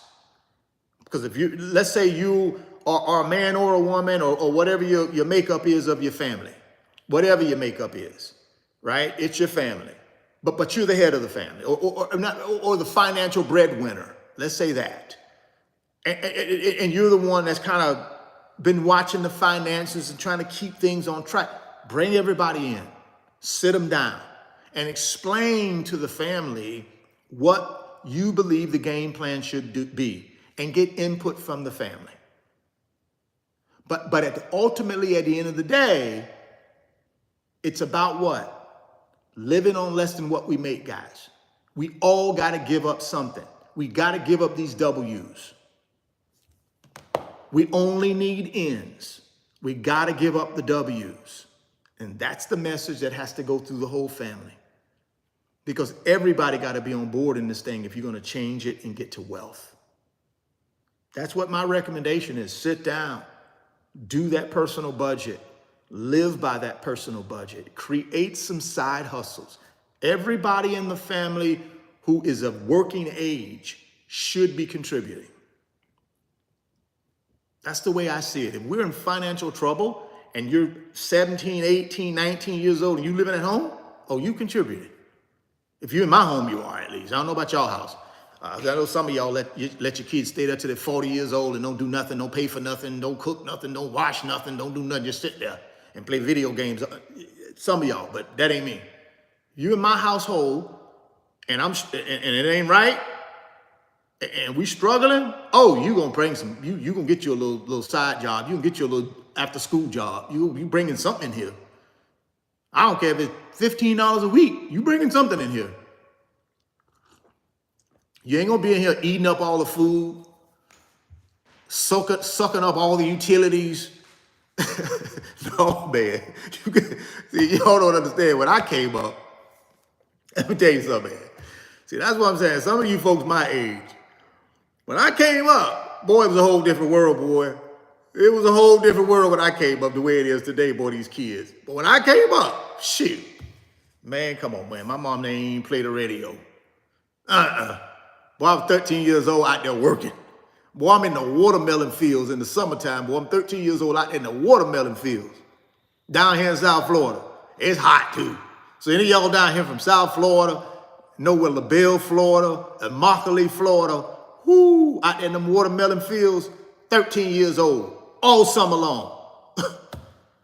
Because if you, let's say you are a man or a woman or whatever your makeup is of your family, whatever your makeup is, right? It's your family, but you're the head of the family or the financial breadwinner. Let's say that. And you're the one that's kind of been watching the finances and trying to keep things on track. Bring everybody in, sit them down and explain to the family what you believe the game plan should be and get input from the family. But ultimately, at the end of the day, it's about what? Living on less than what we make, guys. We all got to give up something. We got to give up these W's. We only need N's. We got to give up the W's. And that's the message that has to go through the whole family. Because everybody got to be on board in this thing if you're going to change it and get to wealth. That's what my recommendation is. Sit down. Do that personal budget. Live by that personal budget. Create some side hustles. Everybody in the family who is of working age should be contributing. That's the way I see it. If we're in financial trouble and you're 17, 18, 19 years old and you living at home, oh, you contributed. If you're in my home, you are at least. I don't know about y'all house. I know some of y'all let your kids stay there till they're 40 years old and don't do nothing, don't pay for nothing, don't cook nothing, don't wash nothing, don't do nothing, just sit there and play video games. Some of y'all, but that ain't me. You in my household and it ain't right, and we struggling, oh, you gonna bring some, you gonna get you a little side job, you gonna get you a little after school job, you bringing something in here. I don't care if it's $15 a week, you bringing something in here. You ain't gonna be in here eating up all the food, sucking up all the utilities. No, man. See, y'all don't understand. When I came up, let me tell you something, man. See, that's what I'm saying. Some of you folks my age, when I came up, boy, it was a whole different world, boy. It was a whole different world when I came up the way it is today, boy, these kids. But when I came up, shoot. Man, come on, man. My mom didn't even play the radio. Boy, I was 13 years old out there working. Boy, I'm in the watermelon fields in the summertime. Boy, I'm 13 years old out there in the watermelon fields. Down here in South Florida. It's hot, too. So any of y'all down here from South Florida, know where LaBelle, Florida, and Immokalee, Florida, whoo, out there in them watermelon fields, 13 years old, all summer long.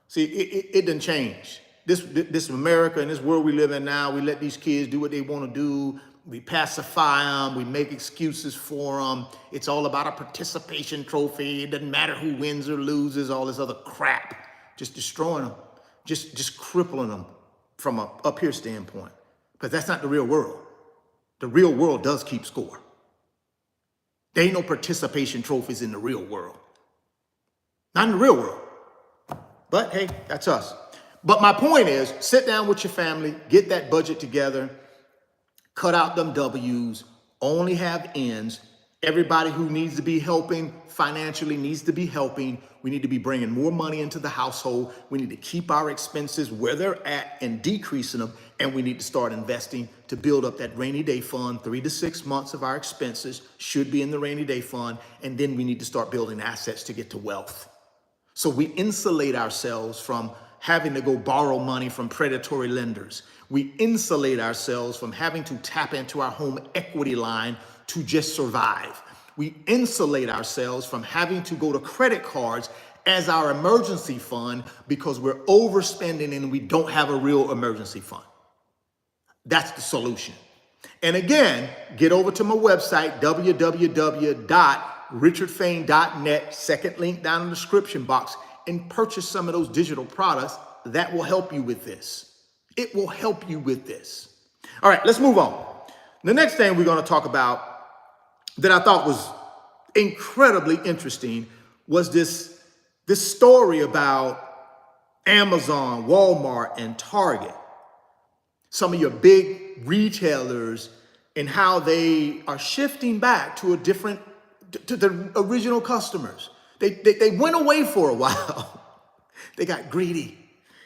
See, it done changed. This America and this world we live in now, we let these kids do what they want to do. We pacify them. We make excuses for them. It's all about a participation trophy. It doesn't matter who wins or loses, all this other crap. Just destroying them. just crippling them from a up here standpoint, because that's not the real world. The real world does keep score. There ain't no participation trophies in the real world. Not in the real world. But hey, that's us. But my point is, sit down with your family, get that budget together, cut out them W's, only have ends. Everybody who needs to be helping financially needs to be helping. We need to be bringing more money into the household. We need to keep our expenses where they're at and decreasing them. And we need to start investing to build up that rainy day fund. 3 to 6 months of our expenses should be in the rainy day fund. And then we need to start building assets to get to wealth. So we insulate ourselves from having to go borrow money from predatory lenders. We insulate ourselves from having to tap into our home equity line to just survive. We insulate ourselves from having to go to credit cards as our emergency fund because we're overspending and we don't have a real emergency fund. That's the solution. And again, get over to my website, www.richardfain.net, second link down in the description box, and purchase some of those digital products that will help you with this. It will help you with this. All right, let's move on. The next thing we're going to talk about that I thought was incredibly interesting was this story about Amazon, Walmart, and Target. Some of your big retailers and how they are shifting back to to the original customers. They went away for a while. They got greedy.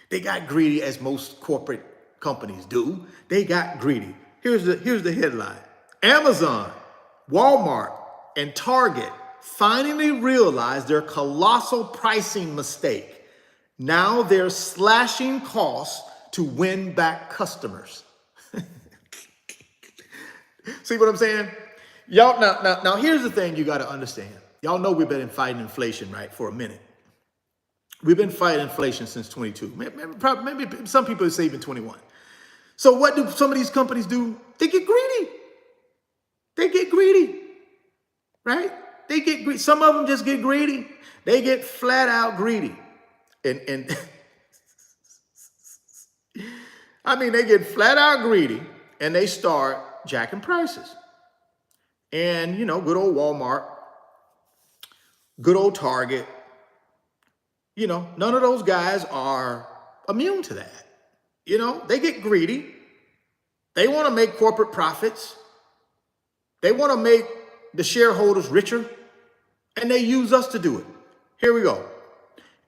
They got greedy, as most corporate companies do. They got greedy. Here's the headline. Amazon, Walmart, and Target finally realized their colossal pricing mistake. Now they're slashing costs to win back customers. See what I'm saying? Y'all, now here's the thing you got to understand. Y'all know we've been fighting inflation, right, for a minute. We've been fighting inflation since 22. Maybe some people say even 21. So what do some of these companies do? They get greedy. They get greedy, right? They get greedy. Some of them just get greedy. They get flat out greedy. And I mean, they get flat out greedy and they start jacking prices. And, you know, good old Walmart, good old Target, you know, none of those guys are immune to that. You know, they get greedy. They want to make corporate profits. They want to make the shareholders richer, and they use us to do it. Here we go.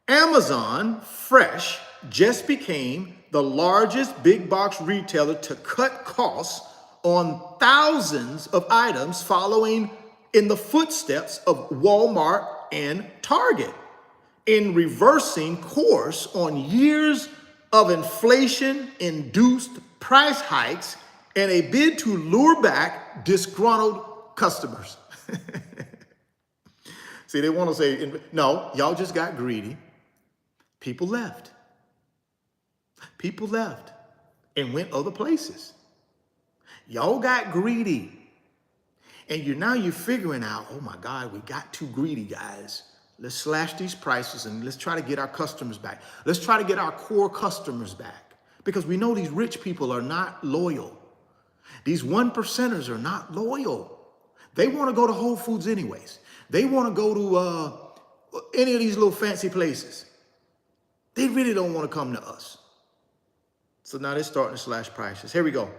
Amazon Fresh just became the largest big box retailer to cut costs on thousands of items, following in the footsteps of Walmart and Target, in reversing course on years of inflation-induced price hikes and a bid to lure back disgruntled customers. See, they want to say, no, y'all just got greedy. People left. People left and went other places. Y'all got greedy. And you're figuring out, oh my God, we got too greedy, guys. Let's slash these prices and let's try to get our customers back. Let's try to get our core customers back, because we know these rich people are not loyal. These 1%ers are not loyal. They want to go to Whole Foods anyways. They want to go to any of these little fancy places. They really don't want to come to us. So now they're starting to slash prices. Here we go.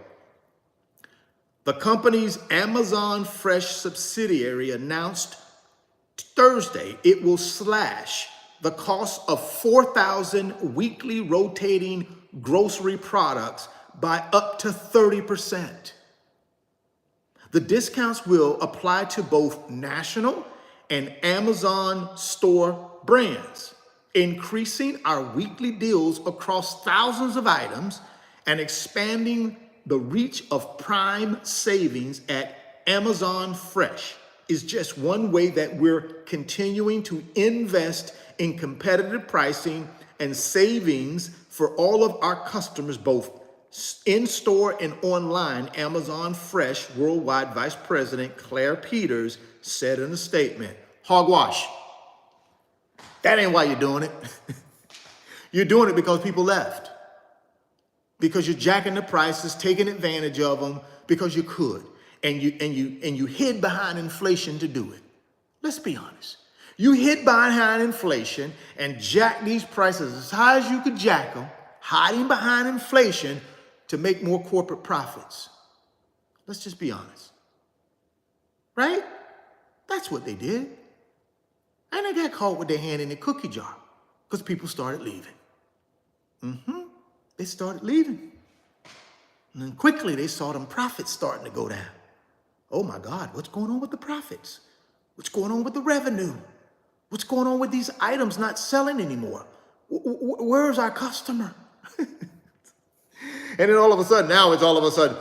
The company's Amazon Fresh subsidiary announced Thursday it will slash the cost of 4,000 weekly rotating grocery products by up to 30%. The discounts will apply to both national and Amazon store brands, increasing our weekly deals across thousands of items and expanding the reach of prime savings at Amazon Fresh. Is just one way that we're continuing to invest in competitive pricing and savings for all of our customers, both in-store and online, Amazon Fresh Worldwide Vice President Claire Peters said in a statement. Hogwash. That ain't why you're doing it. You're doing it because people left. Because you're jacking the prices, taking advantage of them because you could. And you hid behind inflation to do it. Let's be honest. You hid behind inflation and jacked these prices as high as you could jack them, hiding behind inflation to make more corporate profits. Let's just be honest. Right? That's what they did. And they got caught with their hand in the cookie jar because people started leaving. They started leaving. And then quickly they saw them profits starting to go down. Oh my God, what's going on with the profits? What's going on with the revenue? What's going on with these items not selling anymore? Where's our customer? And then all of a sudden, now it's all of a sudden,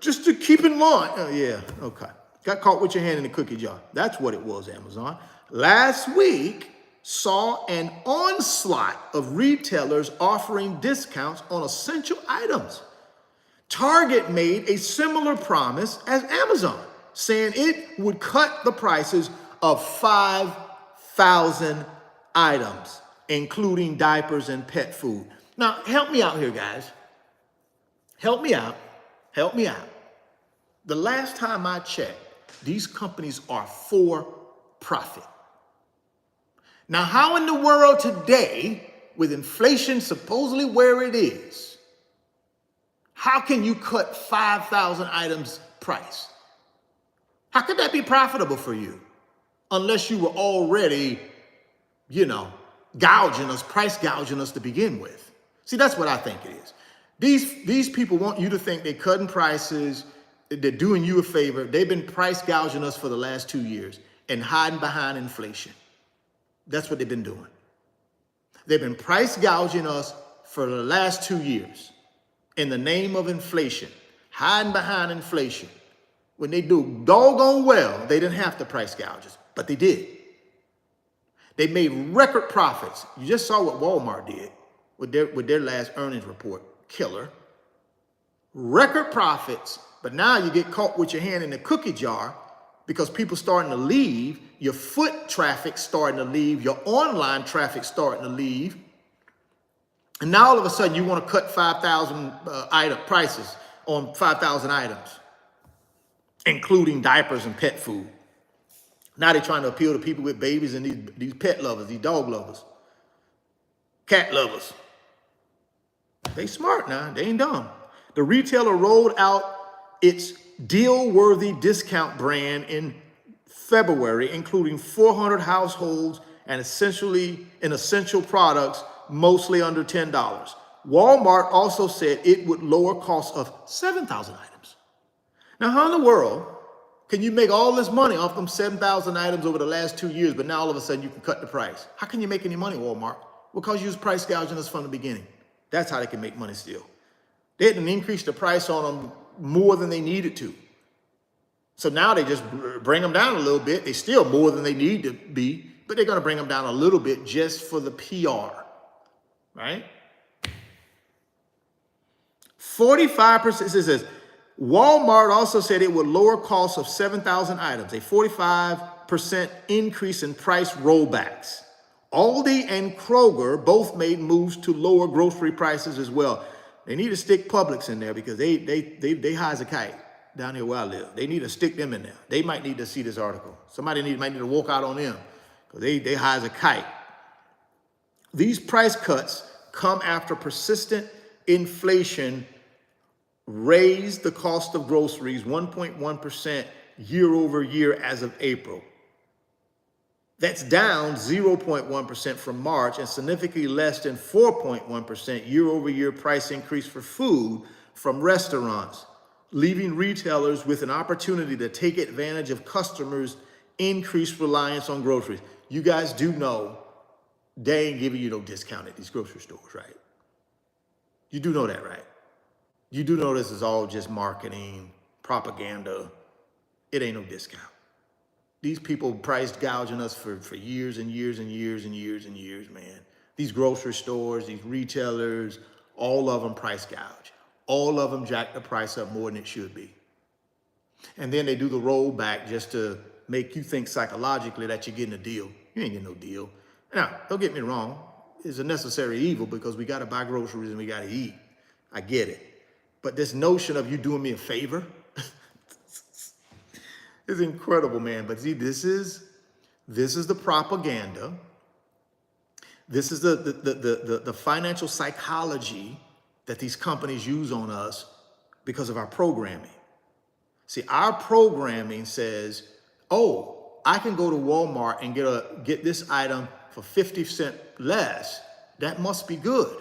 just to keep in line. Oh yeah, okay. Got caught with your hand in the cookie jar. That's what it was, Amazon. Last week saw an onslaught of retailers offering discounts on essential items. Target made a similar promise as Amazon, saying it would cut the prices of 5,000 items, including diapers and pet food. Now, help me out here, guys. Help me out. Help me out. The last time I checked, these companies are for profit. Now, how in the world today, with inflation supposedly where it is, how can you cut 5,000 items price? How could that be profitable for you? Unless you were already, price gouging us to begin with. See, that's what I think it is. These people want you to think they're cutting prices, they're doing you a favor. They've been price gouging us for the last 2 years and hiding behind inflation. That's what they've been doing. They've been price gouging us for the last 2 years in the name of inflation, hiding behind inflation. When they do doggone well, they didn't have to price gouge us, but they did. They made record profits. You just saw what Walmart did with their last earnings report. Killer. Record profits, but now you get caught with your hand in the cookie jar because people starting to leave, your foot traffic starting to leave, your online traffic starting to leave. And now all of a sudden you want to cut 5,000 item prices on 5,000 items, including diapers and pet food. Now they're trying to appeal to people with babies and these pet lovers, these dog lovers, cat lovers. They smart now, they ain't dumb. The retailer rolled out its deal-worthy discount brand in February, including 400 households and essential products, mostly under $10. Walmart also said it would lower costs of 7,000 items. Now, how in the world can you make all this money off them 7,000 items over the last 2 years, but now all of a sudden you can cut the price? How can you make any money, Walmart? Because you was price gouging us from the beginning. That's how they can make money still. They didn't increase the price on them more than they needed to. So now they just bring them down a little bit. They still more than they need to be, but they're going to bring them down a little bit just for the PR, right? 45%, it says, Walmart also said it would lower costs of 7,000 items, a 45% increase in price rollbacks. Aldi and Kroger both made moves to lower grocery prices as well. They need to stick Publix in there because they high as a kite down here where I live. They need to stick them in there. They might need to see this article. Somebody might need to walk out on them because they high as a kite. These price cuts come after persistent inflation raised the cost of groceries 1.1% year over year as of April. That's down 0.1% from March and significantly less than 4.1% year over year price increase for food from restaurants, leaving retailers with an opportunity to take advantage of customers' increased reliance on groceries. You guys do know they ain't giving you no discount at these grocery stores, right? You do know that, right? You do know this is all just marketing, propaganda. It ain't no discount. These people price gouging us for years and years and years and years and years, man. These grocery stores, these retailers, all of them price gouge. All of them jack the price up more than it should be. And then they do the rollback just to make you think psychologically that you're getting a deal. You ain't getting no deal. Now, don't get me wrong. is a necessary evil because we got to buy groceries and we got to eat. I get it. But this notion of you doing me a favor is incredible, man. But see, this is the propaganda. This is the financial psychology that these companies use on us because of our programming. See, our programming says, oh, I can go to Walmart and get this item for 50 cents less. That must be good.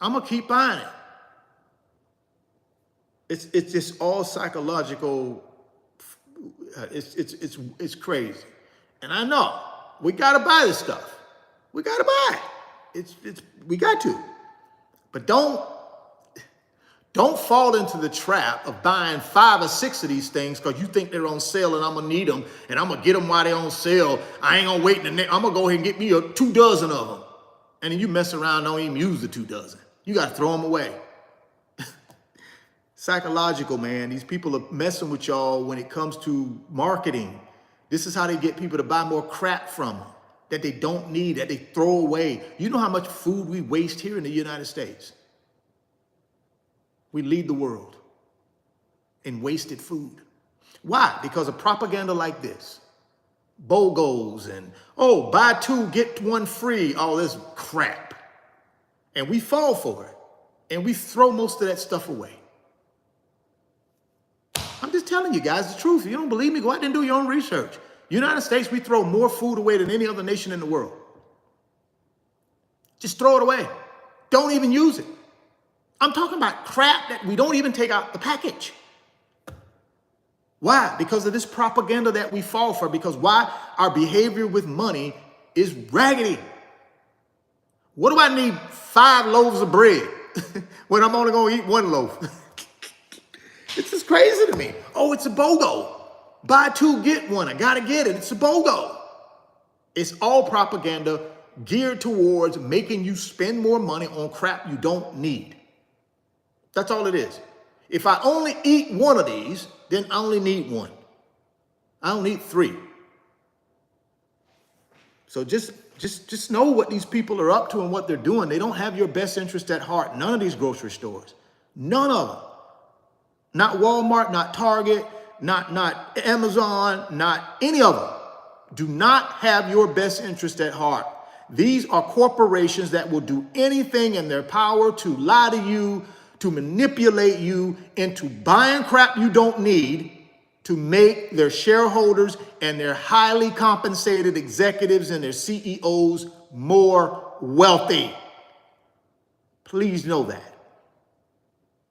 I'm gonna keep buying it. It's just all psychological. It's crazy. And I know we gotta buy this stuff. We gotta buy it. We got to. But don't fall into the trap of buying 5 or 6 of these things because you think they're on sale and I'm gonna need them and I'm gonna get them while they're on sale. I ain't gonna wait I'm gonna go ahead and get me 2 dozen of them. And then you mess around, don't even use the 2 dozen. You gotta throw them away. Psychological, man. These people are messing with y'all when it comes to marketing. This is how they get people to buy more crap from them that they don't need, that they throw away. You know how much food we waste here in the United States? We lead the world in wasted food. Why? Because of propaganda like this. BOGOs and, oh, buy 2, get 1 free, all this crap. And we fall for it. And we throw most of that stuff away. I'm just telling you guys the truth. If you don't believe me, go out and do your own research. United States, we throw more food away than any other nation in the world. Just throw it away. Don't even use it. I'm talking about crap that we don't even take out the package. Why? Because of this propaganda that we fall for. Because why? Our behavior with money is raggedy. What do I need 5 loaves of bread when I'm only going to eat 1 loaf? It's just crazy to me. Oh, it's a BOGO. Buy 2, get 1. I got to get it. It's a BOGO. It's all propaganda geared towards making you spend more money on crap you don't need. That's all it is. If I only eat 1 of these, then I only need 1. I don't need 3. So just know what these people are up to and what they're doing. They don't have your best interest at heart. None of these grocery stores. None of them. Not Walmart, not Target, not Amazon, not any of them. Do not have your best interest at heart. These are corporations that will do anything in their power to lie to you, to manipulate you into buying crap you don't need to make their shareholders and their highly compensated executives and their CEOs more wealthy. Please know that.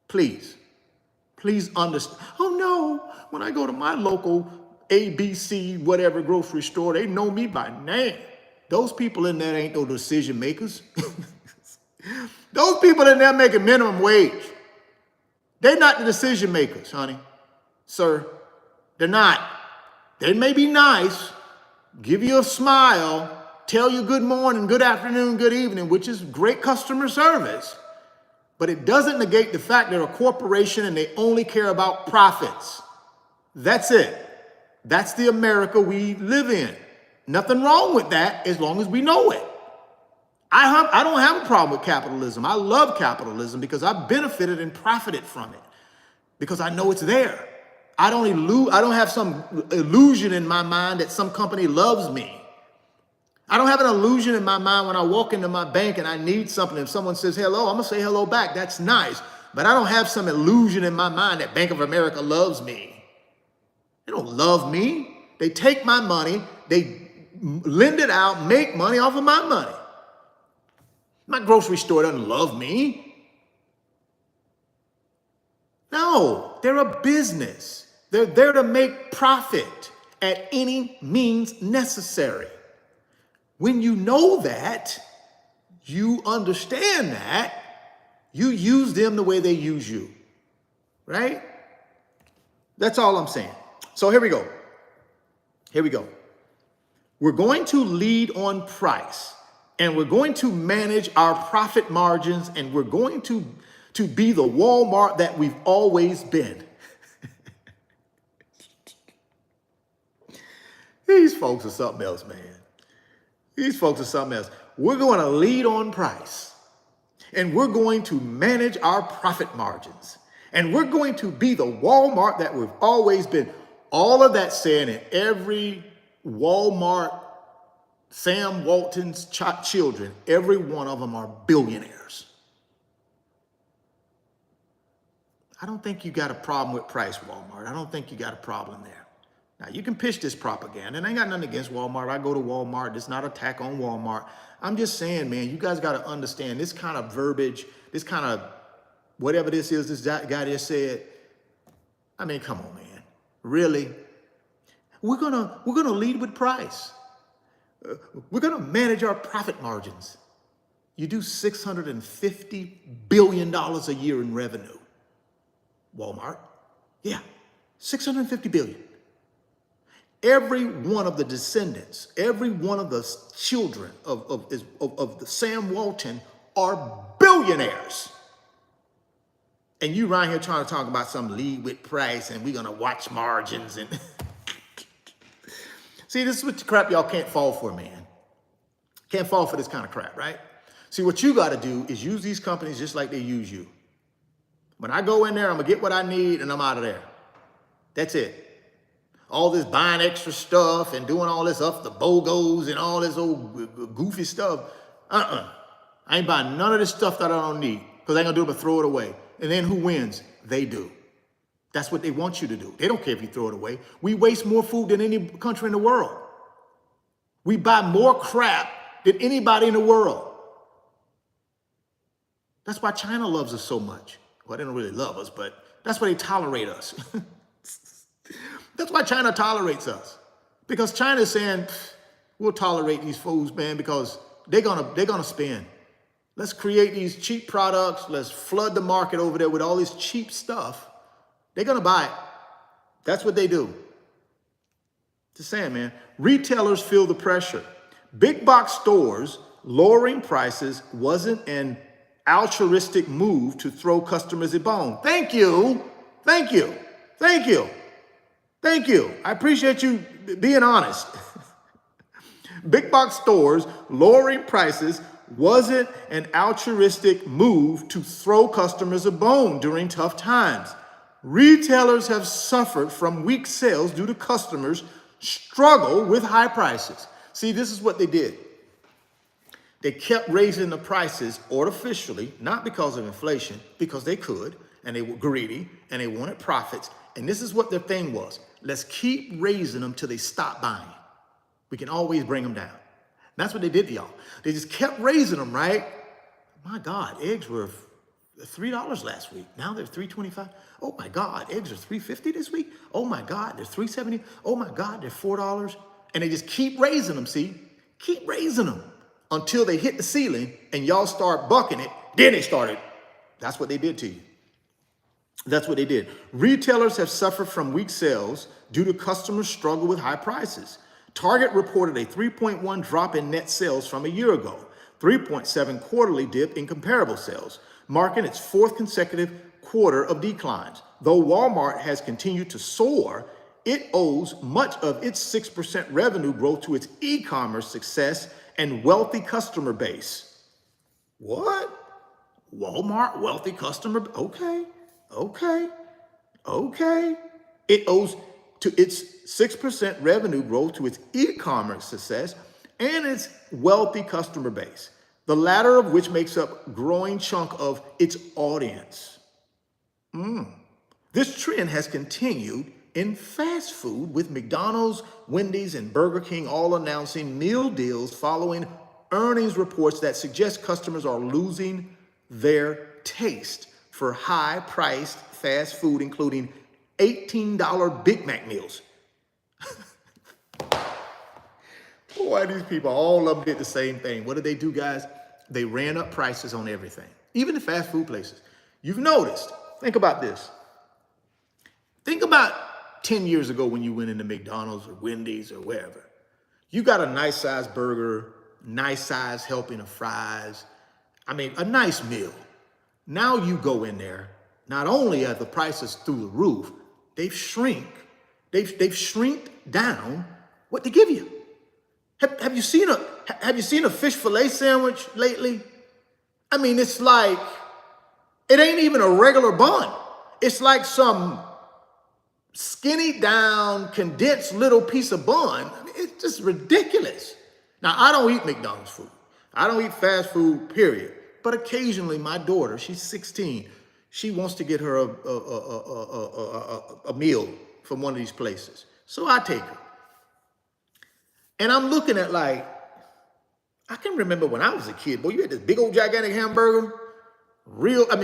Please understand. Oh no, when I go to my local ABC, whatever grocery store, they know me by name. Those people in there ain't no decision makers. Those people in there making minimum wage. They're not the decision makers, honey, sir. They're not. They may be nice, give you a smile, tell you good morning, good afternoon, good evening, which is great customer service. But it doesn't negate the fact they're a corporation and they only care about profits. That's it. That's the America we live in. Nothing wrong with that as long as we know it. I don't have a problem with capitalism. I love capitalism because I've benefited and profited from it because I know it's there. I don't have some illusion in my mind that some company loves me. I don't have an illusion in my mind when I walk into my bank and I need something. If someone says hello, I'm going to say hello back. That's nice. But I don't have some illusion in my mind that Bank of America loves me. They don't love me. They take my money. They lend it out, make money off of my money. My grocery store doesn't love me. No, they're a business. They're there to make profit at any means necessary. When you know that, you understand that, you use them the way they use you, right? That's all I'm saying. So here we go. We're going to lead on price, and we're going to manage our profit margins, and we're going to be the Walmart that we've always been. These folks are something else, man. These folks are something else. We're going to lead on price, and we're going to manage our profit margins, and we're going to be the Walmart that we've always been. All of that said, and every Walmart, Sam Walton's children, every one of them are billionaires. I don't think you got a problem with price, Walmart. I don't think you got a problem there. Now, you can pitch this propaganda, and I ain't got nothing against Walmart. I go to Walmart. It's not an attack on Walmart. I'm just saying, man, you guys got to understand this kind of verbiage, this kind of whatever this is, this guy just said. I mean, come on, man. Really? We're gonna lead with price. We're gonna manage our profit margins. You do $650 billion a year in revenue. Walmart, yeah, $650 billion. Every one of the descendants, every one of the children of the Sam Walton are billionaires. And you right here trying to talk about some lead with price and we're gonna watch margins and see, this is what the crap y'all can't fall for, man. Can't fall for this kind of crap, right? See, what you gotta do is use these companies just like they use you. When I go in there, I'm gonna get what I need and I'm out of there. That's it. All this buying extra stuff and doing all this up the BOGOs and all this old goofy stuff. I ain't buying none of this stuff that I don't need because they ain't gonna do it but throw it away. And then who wins? They do. That's what they want you to do. They don't care if you throw it away. We waste more food than any country in the world. We buy more crap than anybody in the world. That's why China loves us so much. Well, they don't really love us, but that's why they tolerate us. That's why China tolerates us. Because China's saying, we'll tolerate these fools, man, because they're gonna spend. Let's create these cheap products. Let's flood the market over there with all this cheap stuff. They're gonna buy it. That's what they do. Just saying, man. Retailers feel the pressure. Big box stores lowering prices wasn't an altruistic move to throw customers a bone. Thank you. Thank you. Thank you. Thank you. I appreciate you being honest. Big box stores lowering prices wasn't an altruistic move to throw customers a bone during tough times. Retailers have suffered from weak sales due to customers struggle with high prices. See, this is what they did. They kept raising the prices artificially, not because of inflation, because they could, and they were greedy, and they wanted profits. And this is what their thing was. Let's keep raising them till they stop buying. We can always bring them down. That's what they did to y'all. They just kept raising them, right? My God, eggs were $3 last week. Now they're $3.25. Oh my God, eggs are $3.50 this week. Oh my God, they're $3.70. Oh my God, they're $4. And they just keep raising them, see? Keep raising them until they hit the ceiling and y'all start bucking it. Then they started. That's what they did to you. That's what they did. Retailers have suffered from weak sales due to customers' struggle with high prices. Target reported a 3.1 drop in net sales from a year ago, 3.7 quarterly dip in comparable sales, marking its fourth consecutive quarter of declines. Though Walmart has continued to soar, it owes much of its 6% revenue growth to its e-commerce success and wealthy customer base. What? Walmart, wealthy customer? Okay. It owes to its 6% revenue growth to its e-commerce success and its wealthy customer base, the latter of which makes up a growing chunk of its audience. This trend has continued in fast food, with McDonald's, Wendy's, and Burger King all announcing meal deals following earnings reports that suggest customers are losing their taste for high-priced fast food, including $18 Big Mac meals. Boy, these people, all of them did the same thing. What did they do, guys? They ran up prices on everything, even the fast food places. You've noticed, think about this. Think about 10 years ago when you went into McDonald's or Wendy's or wherever. You got a nice size burger, nice size helping of fries. I mean, a nice meal. Now you go in there, not only are the prices through the roof, they've shrink down what they give you. Have you seen Have you seen a fish fillet sandwich lately? I mean, it's like, it ain't even a regular bun. It's like some skinny down, condensed little piece of bun. I mean, it's just ridiculous. Now, I don't eat McDonald's food. I don't eat fast food, period. But occasionally, my daughter, she's 16, she wants to get her a meal from one of these places. So I take her. And I'm looking at like, I can remember when I was a kid, boy, you had this big old gigantic hamburger,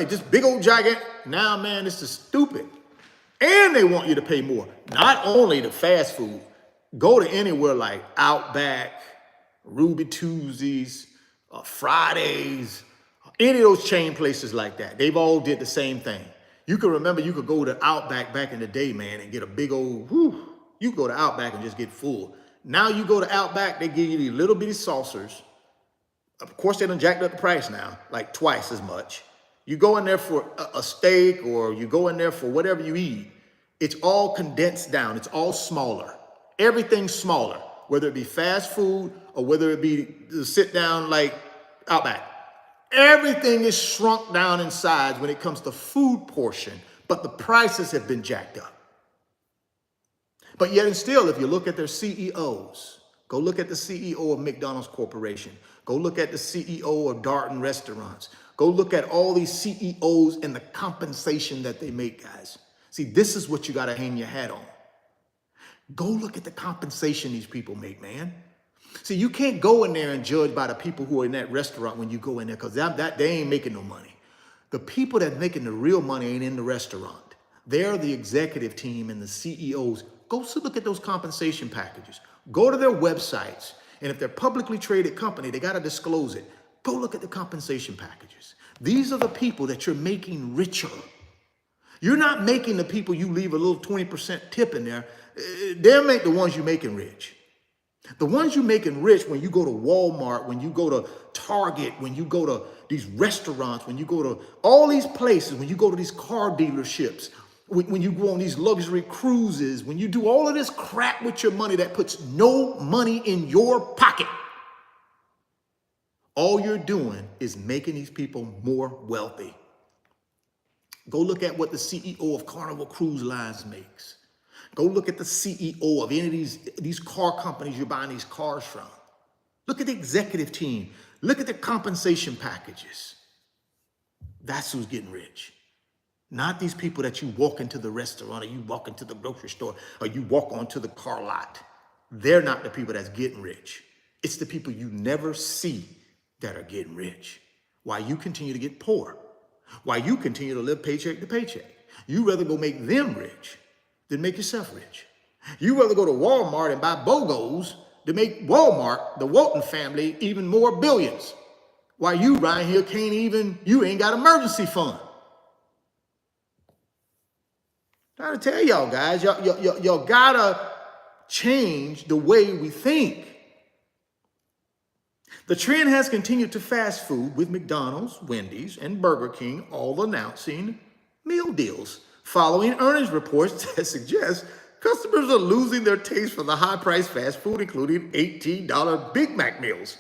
just big old gigantic. Now, man, this is stupid. And they want you to pay more. Not only the fast food, go to anywhere like Outback, Ruby Tuesdays, Fridays, any of those chain places like that. They've all did the same thing. You can remember you could go to Outback back in the day, man, and get a big old, you could go to Outback and just get full. Now you go to Outback, they give you these little bitty saucers. Of course, they done jacked up the price now, like twice as much. You go in there for a steak, or you go in there for whatever you eat. It's all condensed down. It's all smaller. Everything's smaller, whether it be fast food or whether it be sit down like Outback. Everything is shrunk down in size when it comes to food portion, but the prices have been jacked up. But yet and still, if you look at their CEOs, go look at the CEO of McDonald's Corporation. Go look at the CEO of Darden Restaurants. Go look at all these CEOs and the compensation that they make, guys. See, this is what you got to hang your hat on. Go look at the compensation these people make, man. See, you can't go in there and judge by the people who are in that restaurant when you go in there, because they ain't making no money. The people that making the real money ain't in the restaurant. They're the executive team and the CEOs. Go look at those compensation packages. Go to their websites. And if they're a publicly traded company, they got to disclose it. Go look at the compensation packages. These are the people that you're making richer. You're not making the people you leave a little 20% tip in there. They'll make the ones you're making rich. The ones you're making rich when you go to Walmart, when you go to Target, when you go to these restaurants, when you go to all these places, when you go to these car dealerships, when you go on these luxury cruises, when you do all of this crap with your money that puts no money in your pocket, all you're doing is making these people more wealthy. Go look at what the CEO of Carnival Cruise Lines makes. Go look at the CEO of any of these car companies you're buying these cars from. Look at the executive team. Look at the compensation packages. That's who's getting rich. Not these people that you walk into the restaurant, or you walk into the grocery store, or you walk onto the car lot. They're not the people that's getting rich. It's the people you never see that are getting rich. Why you continue to get poor. Why you continue to live paycheck to paycheck. You rather go make them rich than make yourself rich. You rather go to Walmart and buy BOGOs to make Walmart, the Walton family, even more billions. Why you right here you ain't got emergency fund. Trying to tell y'all guys, y'all gotta change the way we think. The trend has continued to fast food, with McDonald's, Wendy's, and Burger King all announcing meal deals following earnings reports that suggest customers are losing their taste for the high-priced fast food, including $18 Big Mac meals.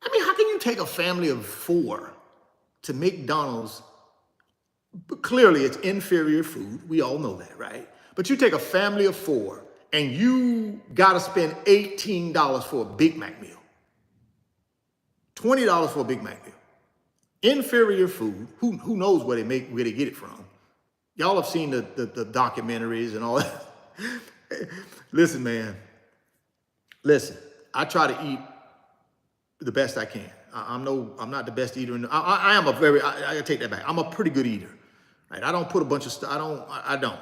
I mean, how can you take a family of 4 to McDonald's? But clearly, it's inferior food. We all know that, right? But you take a family of 4 and you got to spend $18 for a Big Mac meal. $20 for a Big Mac meal. Inferior food. Who knows where they get it from? Y'all have seen the documentaries and all that. Listen, man. Listen, I try to eat the best I can. I'm not the best eater. I take that back. I'm a pretty good eater. Right? I don't put a bunch of stuff. I don't.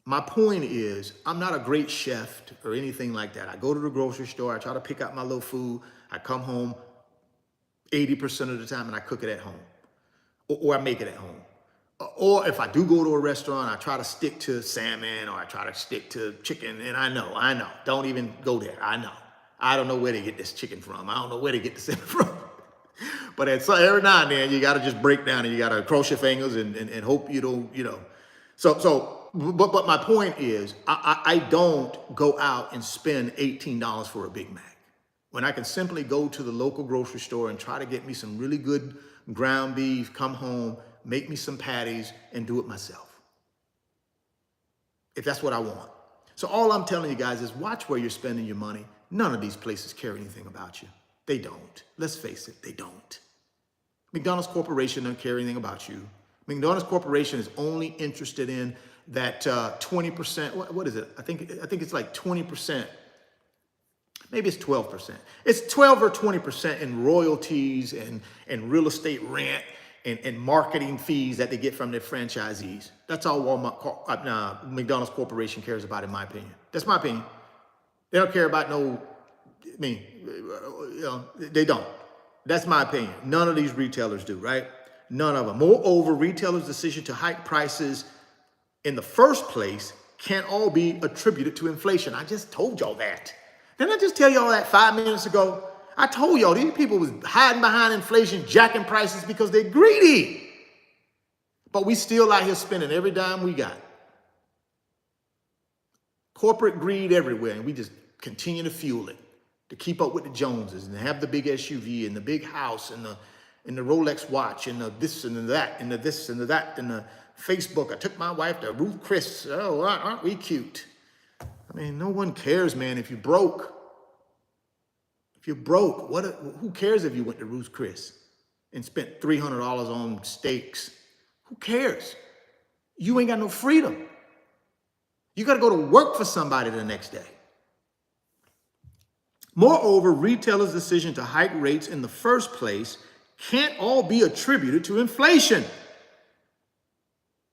My point is, I'm not a great chef or anything like that. I go to the grocery store. I try to pick out my little food. I come home 80% of the time and I cook it at home, or I make it at home. Or if I do go to a restaurant, I try to stick to salmon, or I try to stick to chicken. And I know. Don't even go there. I know. I don't know where they get this chicken from. I don't know where they get the salmon from. But every now and then, you got to just break down and you got to cross your fingers and hope you don't, But my point is, I don't go out and spend $18 for a Big Mac. when I can simply go to the local grocery store and try to get me some really good ground beef, come home, make me some patties, and do it myself, if that's what I want. So all I'm telling you guys is watch where you're spending your money. None of these places care anything about you. They don't. Let's face it, they don't. McDonald's Corporation don't care anything about you. McDonald's Corporation is only interested in that 20%, what is it? I think it's like 20%. Maybe it's 12%. It's 12 or 20% in royalties and real estate rent and marketing fees that they get from their franchisees. That's all McDonald's Corporation cares about, in my opinion. That's my opinion. They don't care about they don't. That's my opinion. None of these retailers do, right? None of them. Moreover, retailers' decision to hike prices in the first place can't all be attributed to inflation. I just told y'all that. Didn't I just tell y'all that 5 minutes ago? I told y'all these people was hiding behind inflation, jacking prices because they're greedy. But we still out here spending every dime we got. Corporate greed everywhere, and we just continue to fuel it to keep up with the Joneses and have the big SUV and the big house and the Rolex watch and the this and the that and the this and the that and the Facebook. I took my wife to Ruth Chris. Oh, aren't we cute? I mean, no one cares, man, if you're broke. If you're broke, who cares if you went to Ruth Chris and spent $300 on steaks? Who cares? You ain't got no freedom. You got to go to work for somebody the next day. Moreover, retailers' decision to hike rates in the first place can't all be attributed to inflation,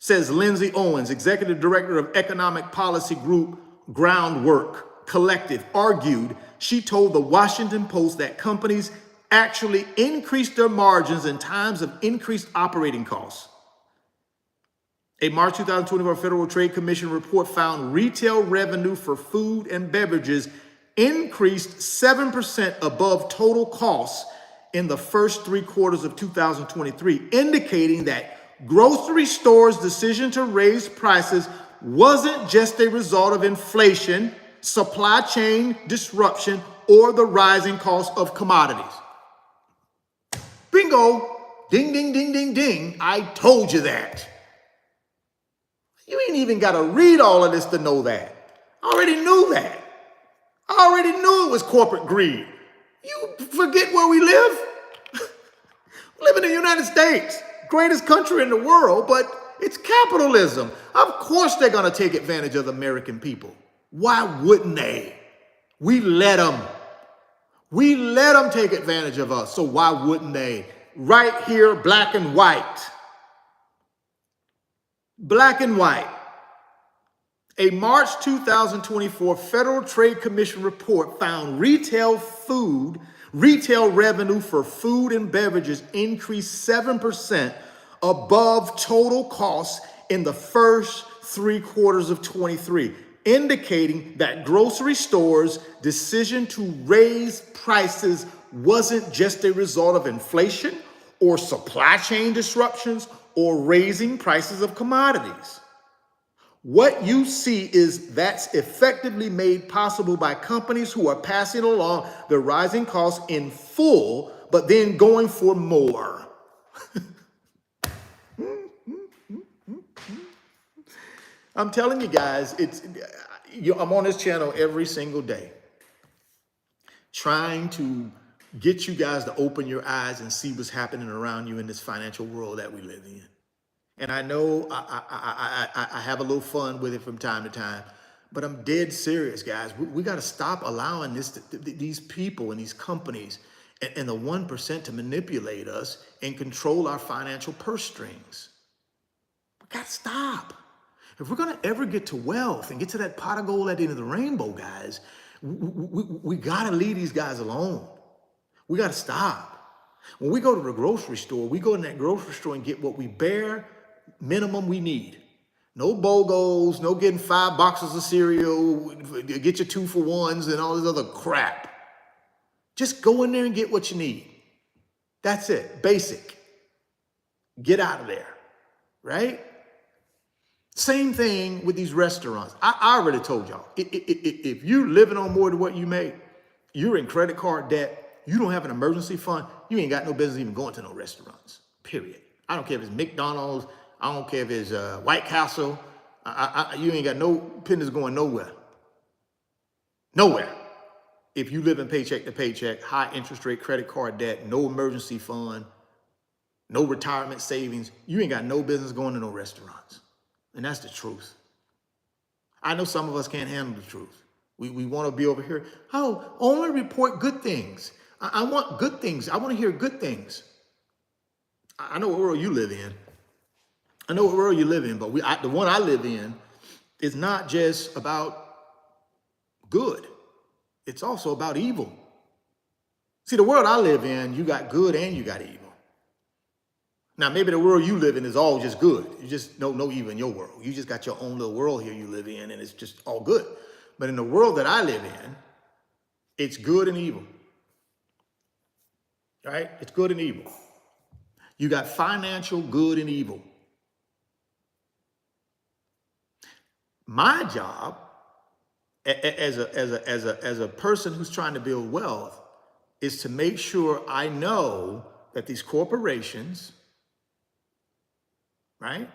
says Lindsay Owens, Executive Director of Economic Policy Group Groundwork Collective, argued. She told the Washington Post that companies actually increased their margins in times of increased operating costs. A March 2024 Federal Trade Commission report found retail revenue for food and beverages increased 7% above total costs in the first 3 quarters of 2023, indicating that grocery stores' decision to raise prices wasn't just a result of inflation, supply chain disruption, or the rising cost of commodities. Bingo! Ding, ding, ding, ding, ding. I told you that. You ain't even got to read all of this to know that. I already knew that. I already knew it was corporate greed. You forget where we live? We live in the United States, greatest country in the world, but it's capitalism. Of course they're going to take advantage of the American people. Why wouldn't they? We let them. We let them take advantage of us, so why wouldn't they? Right here, black and white. Black and white. A March 2024 Federal Trade Commission report found retail revenue for food and beverages increased 7% above total costs in the first 3 quarters of 23, indicating that grocery stores' decision to raise prices wasn't just a result of inflation or supply chain disruptions or raising prices of commodities. What you see is that's effectively made possible by companies who are passing along the rising costs in full, but then going for more. I'm telling you guys, I'm on this channel every single day, trying to get you guys to open your eyes and see what's happening around you in this financial world that we live in. And I know I have a little fun with it from time to time, but I'm dead serious, guys. We got to stop allowing these people and these companies and the 1% to manipulate us and control our financial purse strings. We got to stop. If we're going to ever get to wealth and get to that pot of gold at the end of the rainbow, guys, we got to leave these guys alone. We got to stop. When we go to the grocery store, we go in that grocery store and get what we bare minimum we need. No BOGOs, no getting 5 boxes of cereal, get your 2-for-1s and all this other crap. Just go in there and get what you need. That's it, basic. Get out of there, right? Same thing with these restaurants. I already told y'all, if you're living on more than what you make, you're in credit card debt, you don't have an emergency fund, you ain't got no business even going to no restaurants, period. I don't care if it's McDonald's, I don't care if it's White Castle, you ain't got no business going nowhere. Nowhere. If you live in paycheck to paycheck, high interest rate credit card debt, no emergency fund, no retirement savings, you ain't got no business going to no restaurants. And that's the truth. I know some of us can't handle the truth. We want to be over here. Oh, only report good things. I want good things. I want to hear good things. I know what world you live in. I know what world you live in, but the one I live in is not just about good. It's also about evil. See, the world I live in, you got good and you got evil. Now, maybe the world you live in is all just good. You just no evil in your world. You just got your own little world here you live in, and it's just all good. But in the world that I live in, it's good and evil. Right? It's good and evil. You got financial good and evil. My job as a person who's trying to build wealth is to make sure I know that these corporations, right,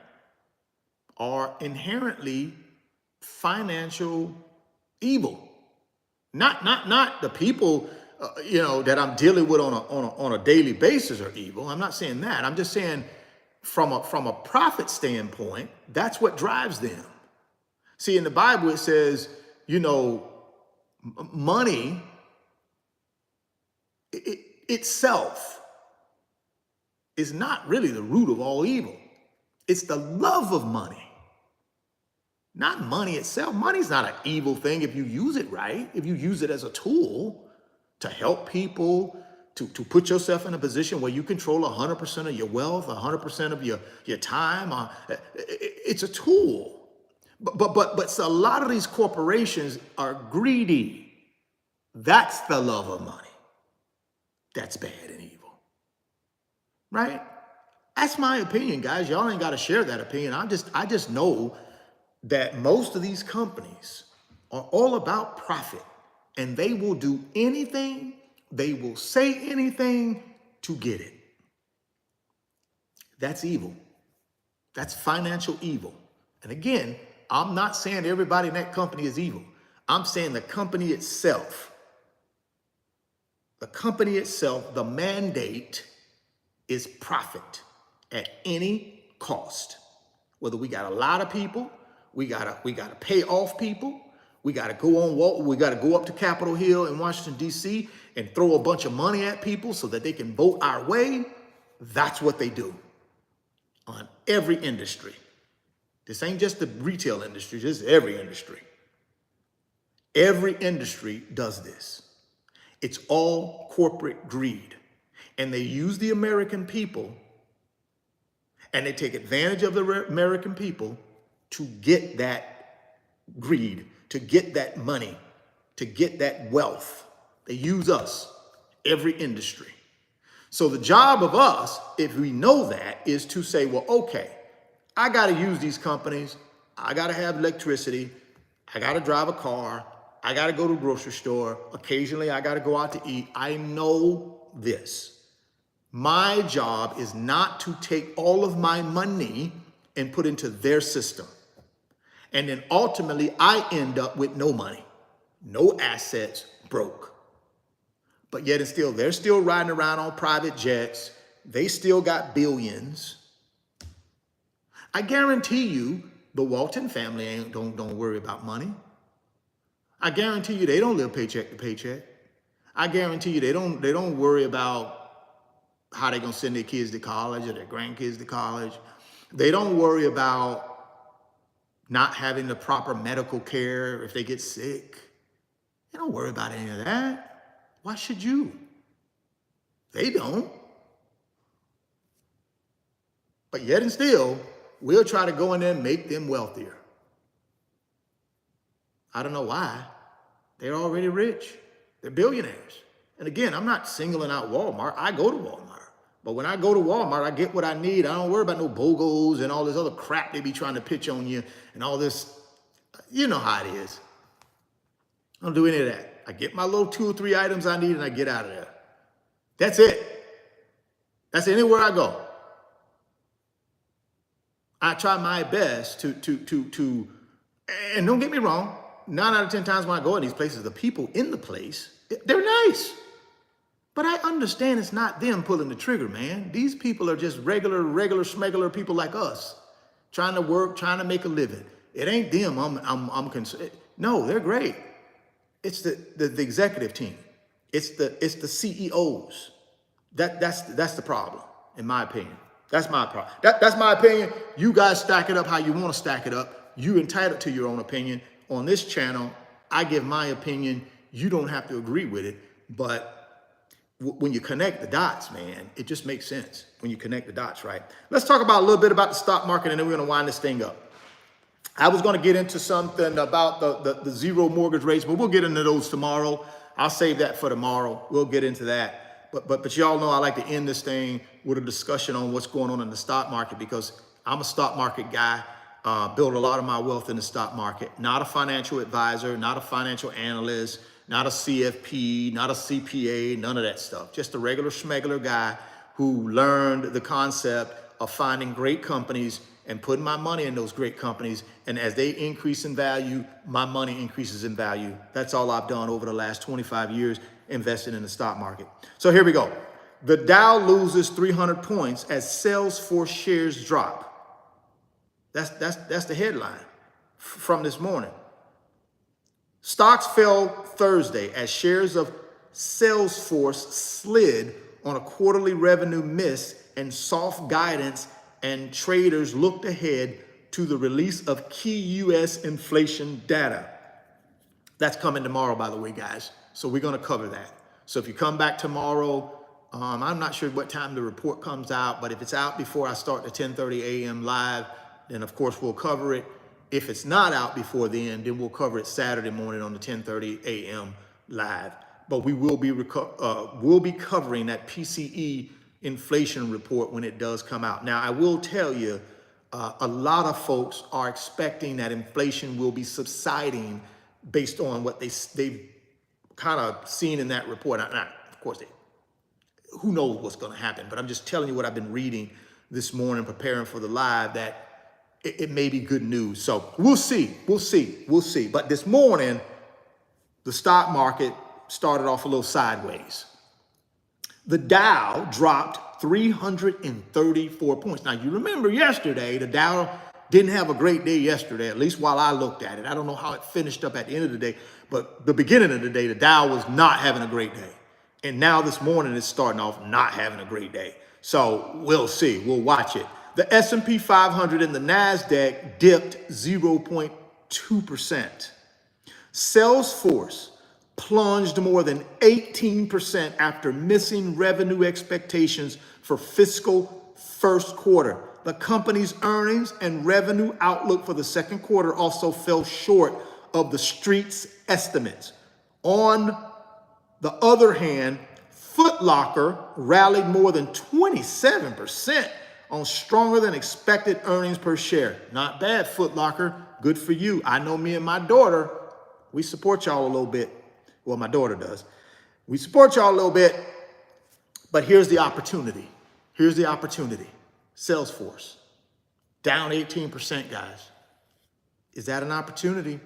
are inherently financial evil. Not the people that I'm dealing with on a daily basis are evil. I'm not saying that. I'm just saying from a profit standpoint, that's what drives them. See, in the Bible it says, money itself is not really the root of all evil. It's the love of money, not money itself. Money's not an evil thing if you use it right, if you use it as a tool to help people, to put yourself in a position where you control 100% of your wealth, 100% of your time. It's a tool. But a lot of these corporations are greedy. That's the love of money. That's bad and evil. Right? That's my opinion, guys. Y'all ain't got to share that opinion. I just know that most of these companies are all about profit, and they will do anything, they will say anything to get it. That's evil. That's financial evil. And again, I'm not saying everybody in that company is evil. I'm saying the company itself. The company itself, the mandate is profit at any cost. Whether we got a lot of people, we gotta pay off people, we gotta go up to Capitol Hill in Washington, D.C. and throw a bunch of money at people so that they can vote our way. That's what they do on every industry. This ain't just the retail industry, this is every industry. Every industry does this. It's all corporate greed. And they use the American people, and they take advantage of the American people to get that greed, to get that money, to get that wealth. They use us, every industry. So the job of us, if we know that, is to say, well, okay, I got to use these companies. I got to have electricity. I got to drive a car. I got to go to a grocery store. Occasionally, I got to go out to eat. I know this. My job is not to take all of my money and put into their system. And then ultimately, I end up with no money, no assets, broke. But yet and still, they're still riding around on private jets. They still got billions. I guarantee you, the Walton family don't worry about money. I guarantee you, they don't live paycheck to paycheck. I guarantee you, they don't worry about how they're gonna send their kids to college or their grandkids to college. They don't worry about not having the proper medical care if they get sick. They don't worry about any of that. Why should you? They don't. But yet and still, we'll try to go in there and make them wealthier. I don't know why. They're already rich. They're billionaires. And again, I'm not singling out Walmart. I go to Walmart. But when I go to Walmart, I get what I need. I don't worry about no BOGOs and all this other crap they be trying to pitch on you and all this. You know how it is. I don't do any of that. I get my little 2 or 3 items I need and I get out of there. That's it. That's anywhere I go. I try my best to, and don't get me wrong, 9 out of 10 times when I go in these places, the people in the place, they're nice. But I understand it's not them pulling the trigger, man. These people are just regular smegular people like us, trying to work, trying to make a living. It ain't them I'm concerned. No, they're great. It's the executive team. It's the CEOs. That's the problem, in my opinion. That's my problem. That's my opinion. You guys stack it up how you want to stack it up. You're entitled to your own opinion. On this channel, I give my opinion. You don't have to agree with it. But when you connect the dots, man, it just makes sense when you connect the dots, right? Let's talk about a little bit about the stock market, and then we're going to wind this thing up. I was going to get into something about the zero mortgage rates, but we'll get into those tomorrow. I'll save that for tomorrow. We'll get into that. But y'all know I like to end this thing with a discussion on what's going on in the stock market, because I'm a stock market guy, build a lot of my wealth in the stock market, not a financial advisor, not a financial analyst, not a CFP, not a CPA, none of that stuff. Just a regular schmegular guy who learned the concept of finding great companies and putting my money in those great companies. And as they increase in value, my money increases in value. That's all I've done over the last 25 years investing in the stock market. So here we go. The Dow loses 300 points as Salesforce shares drop. That's the headline from this morning. Stocks fell Thursday as shares of Salesforce slid on a quarterly revenue miss and soft guidance, and traders looked ahead to the release of key U.S. inflation data. That's coming tomorrow, by the way, guys. So we're going to cover that. So if you come back tomorrow, I'm not sure what time the report comes out, but if it's out before I start the 10:30 a.m. live, then of course we'll cover it. If it's not out before then we'll cover it Saturday morning on the 10:30 a.m. live. But we will be covering that PCE inflation report when it does come out. Now, I will tell you, a lot of folks are expecting that inflation will be subsiding based on what they've kind of seen in that report. Now, of course, who knows what's going to happen, but I'm just telling you what I've been reading this morning, preparing for the live, that it may be good news. So we'll see. But this morning, the stock market started off a little sideways. The Dow dropped 334 points. Now, you remember yesterday, the Dow didn't have a great day yesterday, at least while I looked at it. I don't know how it finished up at the end of the day, but the beginning of the day, the Dow was not having a great day. And now this morning, it's starting off not having a great day. So we'll see. We'll watch it. The S&P 500 and the NASDAQ dipped 0.2%. Salesforce plunged more than 18% after missing revenue expectations for fiscal first quarter. The company's earnings and revenue outlook for the second quarter also fell short of the street's estimates. On the other hand, Foot Locker rallied more than 27% on stronger than expected earnings per share. Not bad, Foot Locker. Good for you. I know me and my daughter, we support y'all a little bit. Well, my daughter does. We support y'all a little bit, but here's the opportunity. Here's the opportunity. Salesforce, down 18%, guys. Is that an opportunity?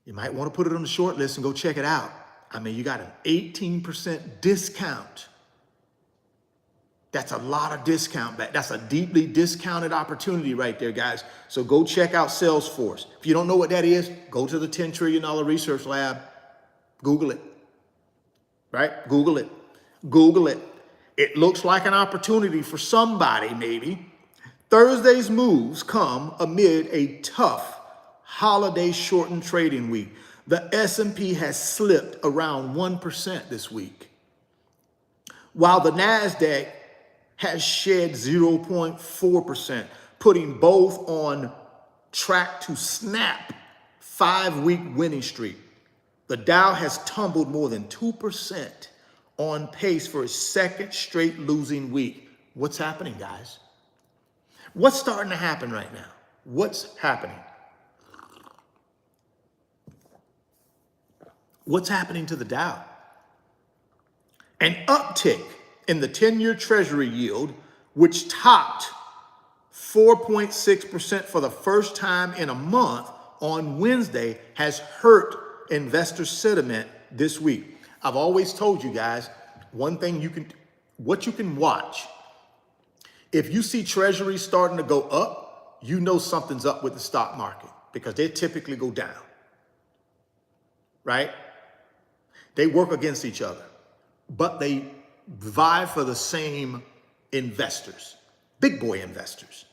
You might want to put it on the short list and go check it out. I mean, you got an 18% discount. That's a lot of discount back. That's a deeply discounted opportunity right there, guys. So go check out Salesforce. If you don't know what that is, go to the $10 trillion research lab. Google it, right? Google it. Google it. It looks like an opportunity for somebody, maybe. Thursday's moves come amid a tough holiday shortened trading week. The S&P has slipped around 1% this week, while the NASDAQ has shed 0.4%, putting both on track to snap 5-week winning streak. The Dow has tumbled more than 2%, on pace for its second straight losing week. What's happening, guys? What's starting to happen right now? What's happening? What's happening to the Dow? An uptick in the 10-year Treasury yield, which topped 4.6% for the first time in a month on Wednesday, has hurt investor sentiment this week. I've always told you guys, one thing what you can watch. If you see Treasuries starting to go up, you know something's up with the stock market because they typically go down, right? They work against each other, but they vie for the same investors, big boy investors.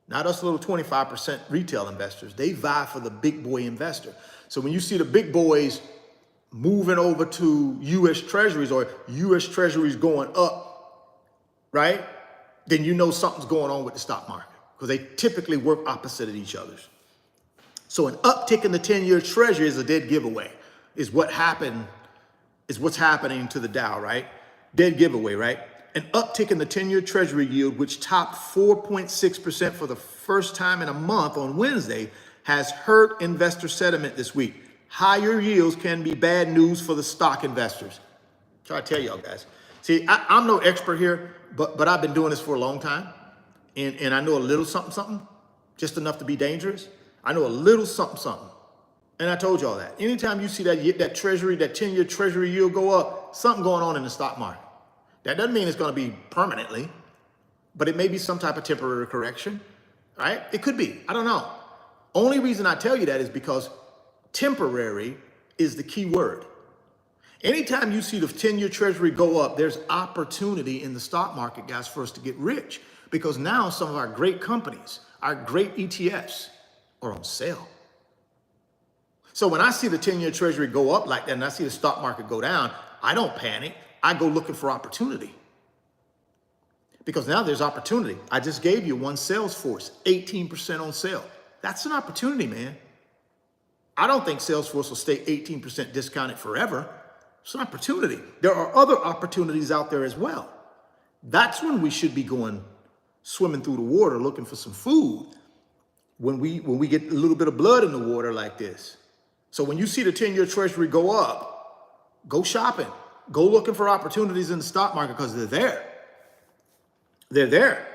Not us little 25% retail investors. They vie for the big boy investor. So when you see the big boys moving over to U.S. Treasuries or U.S. Treasuries going up, right? Then you know something's going on with the stock market because they typically work opposite of each other. So an uptick in the 10-year Treasury is a dead giveaway, is what's happening to the Dow, right? Dead giveaway, right? An uptick in the 10-year Treasury yield, which topped 4.6% for the first time in a month on Wednesday, has hurt investor sentiment this week. Higher yields can be bad news for the stock investors. Try to tell y'all guys. See, I'm no expert here, but I've been doing this for a long time. And I know a little something, just enough to be dangerous. I know a little something. And I told y'all that. Anytime you see that Treasury, that 10-year Treasury yield go up, something going on in the stock market. That doesn't mean it's going to be permanently, but it may be some type of temporary correction, right? It could be. I don't know. Only reason I tell you that is because temporary is the key word. Anytime you see the 10-year Treasury go up, there's opportunity in the stock market, guys, for us to get rich because now some of our great companies, our great ETFs are on sale. So when I see the 10-year Treasury go up like that and I see the stock market go down, I don't panic. I go looking for opportunity because now there's opportunity. I just gave you one Salesforce, 18% on sale. That's an opportunity, man. I don't think Salesforce will stay 18% discounted forever. It's an opportunity. There are other opportunities out there as well. That's when we should be going swimming through the water looking for some food when we get a little bit of blood in the water like this. So when you see the 10-year Treasury go up, go shopping. Go looking for opportunities in the stock market because they're there. They're there.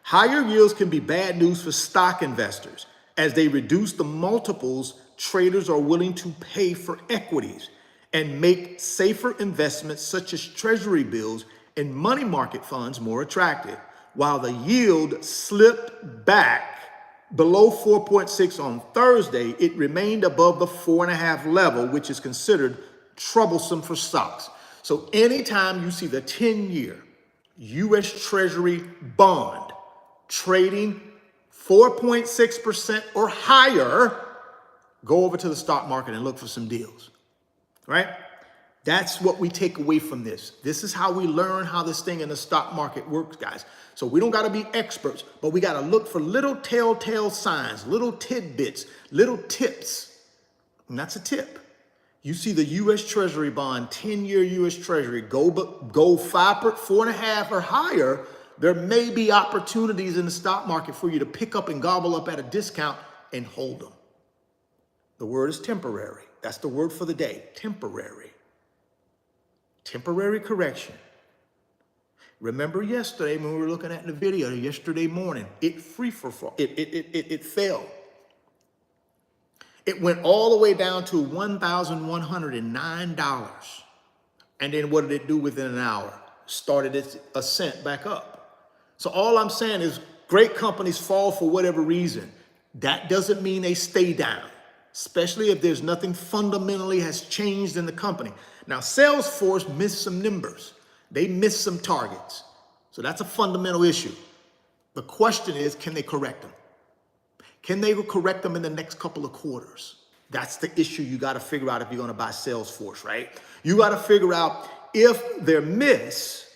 Higher yields can be bad news for stock investors as they reduce the multiples traders are willing to pay for equities and make safer investments such as treasury bills and money market funds more attractive. While the yield slipped back below 4.6 on Thursday, it remained above the 4.5 level, which is considered troublesome for stocks. So anytime you see the 10-year U.S. Treasury bond trading 4.6% or higher, go over to the stock market and look for some deals, right? That's what we take away from this. This is how we learn how this thing in the stock market works, guys. So we don't got to be experts, but we got to look for little telltale signs, little tidbits, little tips. And that's a tip. You see the U.S. Treasury bond, 10-year U.S. Treasury, go 4.5 or higher, there may be opportunities in the stock market for you to pick up and gobble up at a discount and hold them. The word is temporary. That's the word for the day, temporary. Temporary correction. Remember yesterday when we were looking at the video, yesterday morning, it fell. It went all the way down to $1,109. And then what did it do within an hour? Started its ascent back up. So all I'm saying is great companies fall for whatever reason. That doesn't mean they stay down, especially if there's nothing fundamentally has changed in the company. Now, Salesforce missed some numbers. They missed some targets. So that's a fundamental issue. The question is, can they correct them? Can they correct them in the next couple of quarters? That's the issue you got to figure out if you're going to buy Salesforce, right? You got to figure out if their miss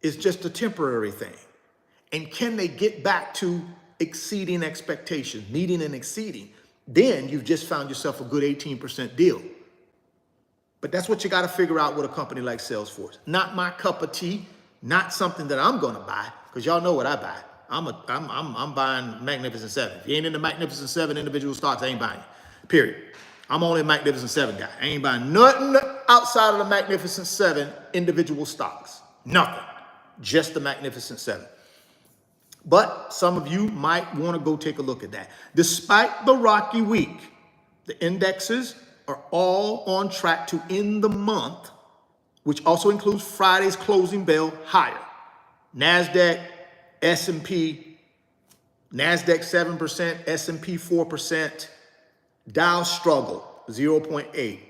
is just a temporary thing. And can they get back to exceeding expectations, meeting and exceeding? Then you've just found yourself a good 18% deal. But that's what you got to figure out with a company like Salesforce. Not my cup of tea, not something that I'm going to buy, because y'all know what I buy. I'm buying Magnificent Seven. If you ain't into Magnificent Seven individual stocks, I ain't buying it. Period. I'm only a Magnificent Seven guy. I ain't buying nothing outside of the Magnificent Seven individual stocks. Nothing. Just the Magnificent Seven. But some of you might want to go take a look at that. Despite the rocky week, the indexes are all on track to end the month, which also includes Friday's closing bell, higher. NASDAQ, S&P, NASDAQ 7%, S&P 4%, Dow struggle, 0.8.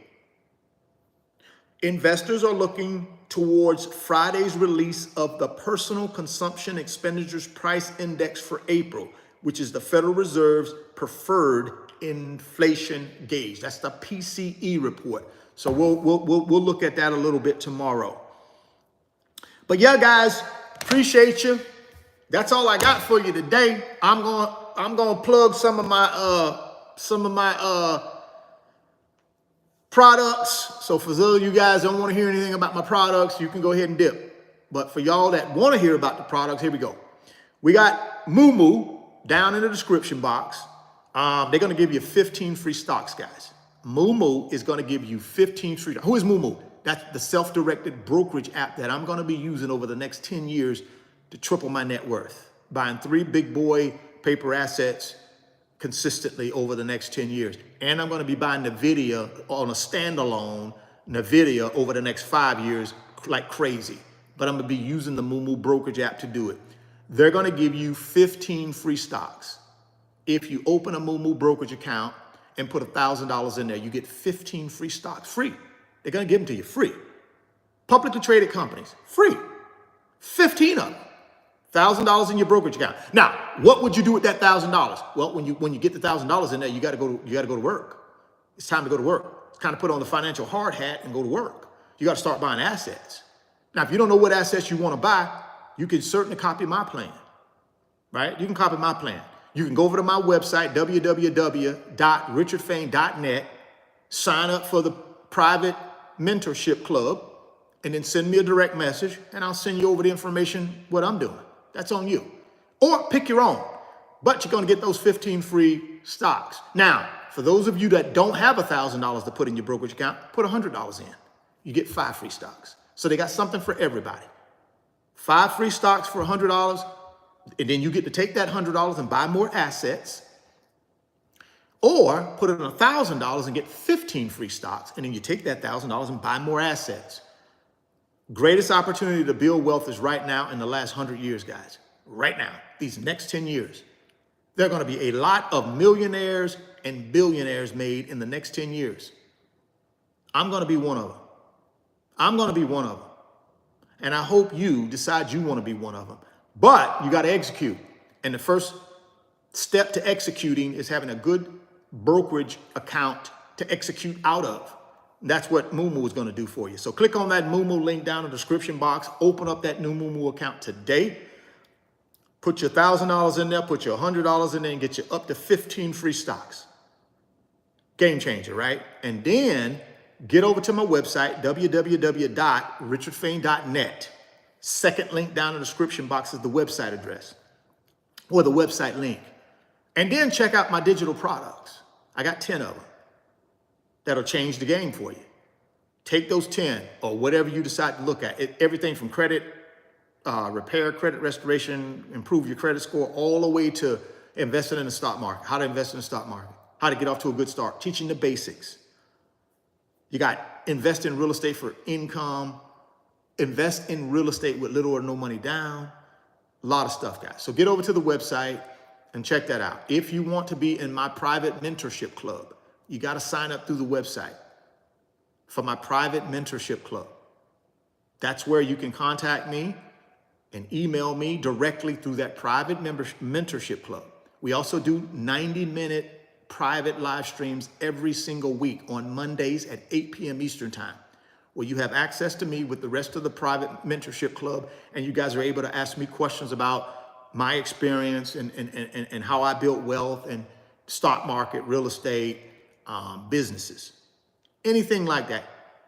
Investors are looking towards Friday's release of the Personal Consumption Expenditures Price Index for April, which is the Federal Reserve's preferred inflation gauge. That's the PCE report. So we'll look at that a little bit tomorrow. But yeah, guys, appreciate you. That's all I got for you today. I'm gonna plug some of my products. So for those of you guys that don't want to hear anything about my products, you can go ahead and dip. But for y'all that want to hear about the products, here we go. We got Moo down in the description box. They're going to give you 15 free stocks, guys. Moo is going to give you 15 free. Who is Moo? That's the self-directed brokerage app that I'm going to be using over the next 10 years to triple my net worth, buying 3 big boy paper assets consistently over the next 10 years. And I'm going to be buying NVIDIA on a standalone NVIDIA over the next 5 years like crazy. But I'm going to be using the Moo brokerage app to do it. They're going to give you 15 free stocks. If you open a Moo brokerage account and put $1,000 in there, you get 15 free stocks, free. They're going to give them to you free. Publicly traded companies, free. 15 of them. $1,000 in your brokerage account. Now, what would you do with that $1,000? Well, when you get the $1,000 in there, you got to go to work. It's time to go to work. It's kind of put on the financial hard hat and go to work. You got to start buying assets. Now, if you don't know what assets you want to buy, you can certainly copy my plan, right? You can copy my plan. You can go over to my website, www.richardfain.net, sign up for the private mentorship club, and then send me a direct message, and I'll send you over the information, what I'm doing. That's on you. Or pick your own, but you're going to get those 15 free stocks. Now, for those of you that don't have $1,000 to put in your brokerage account, put $100 in. You get 5 free stocks. So they got something for everybody. 5 free stocks for $100, and then you get to take that $100 and buy more assets, or put it in $1,000 and get 15 free stocks, and then you take that $1,000 and buy more assets. Greatest opportunity to build wealth is right now in the last 100 years, guys. Right now, these next 10 years. There are going to be a lot of millionaires and billionaires made in the next 10 years. I'm going to be one of them. I'm going to be one of them. And I hope you decide you want to be one of them. But you got to execute. And the first step to executing is having a good brokerage account to execute out of. That's what Moo is going to do for you. So click on that Moo link down in the description box. Open up that new Moo account today. Put your $1,000 in there. Put your $100 in there and get you up to 15 free stocks. Game changer, right? And then get over to my website, www.richardfain.net. Second link down in the description box is the website address or the website link. And then check out my digital products. I got 10 of them that'll change the game for you. Take those 10 or whatever you decide to look at. Everything from credit repair, credit restoration, improve your credit score, all the way to investing in the stock market, how to invest in the stock market, how to get off to a good start, teaching the basics. You got invest in real estate for income, invest in real estate with little or no money down, a lot of stuff, guys. So get over to the website and check that out. If you want to be in my private mentorship club, you got to sign up through the website for my private mentorship club. That's where you can contact me and email me directly through that private mentorship club. We also do 90-minute private live streams every single week on Mondays at 8 p.m. Eastern time, where you have access to me with the rest of the private mentorship club, and you guys are able to ask me questions about my experience and how I built wealth and stock market, real estate, businesses, anything like that.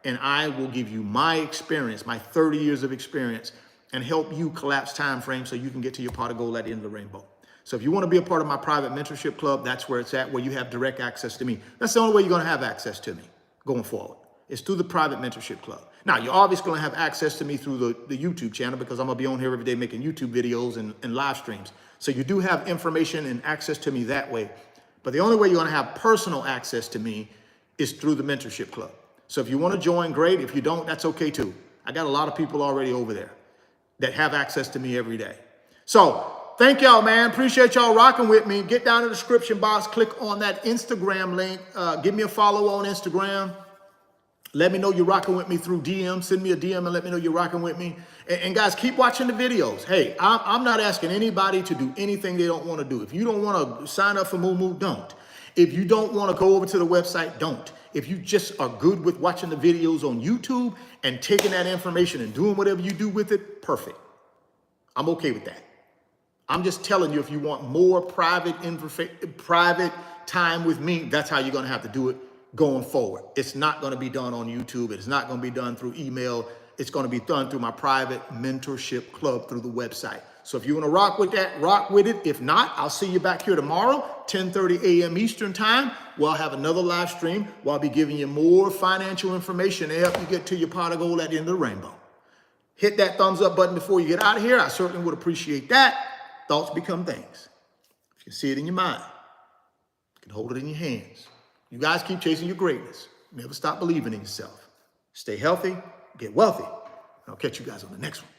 And I will give you my experience, my 30 years of experience, and help you collapse time frames so you can get to your pot of gold at the end of the rainbow. So if you want to be a part of my private mentorship club, that's where it's at, where you have direct access to me. That's the only way you're going to have access to me going forward. It's through the private mentorship club. Now, you're obviously going to have access to me through the YouTube channel because I'm going to be on here every day making YouTube videos and live streams. So you do have information and access to me that way. But the only way you're going to have personal access to me is through the mentorship club. So if you want to join, great. If you don't, that's okay too. I got a lot of people already over there that have access to me every day. So thank y'all, man. Appreciate y'all rocking with me. Get down in the description box, click on that Instagram link. Give me a follow on Instagram. Let me know you're rocking with me through DM. Send me a DM and let me know you're rocking with me. And guys, keep watching the videos. Hey, I'm not asking anybody to do anything they don't want to do. If you don't want to sign up for Moo, don't. If you don't want to go over to the website, don't. If you just are good with watching the videos on YouTube and taking that information and doing whatever you do with it, perfect. I'm okay with that. I'm just telling you, if you want more private time with me, that's how you're going to have to do it going forward. It's not going to be done on YouTube. It's not going to be done through email. It's going to be done through my private mentorship club through the website. So if you want to rock with that, rock with it. If not, I'll see you back here tomorrow, 10:30 a.m. Eastern time. We'll have another live stream where I'll be giving you more financial information to help you get to your pot of gold at the end of the rainbow. Hit that thumbs up button before you get out of here. I certainly would appreciate that. Thoughts become things. If you can see it in your mind, you can hold it in your hands. You guys keep chasing your greatness. Never stop believing in yourself. Stay healthy, get wealthy. And I'll catch you guys on the next one.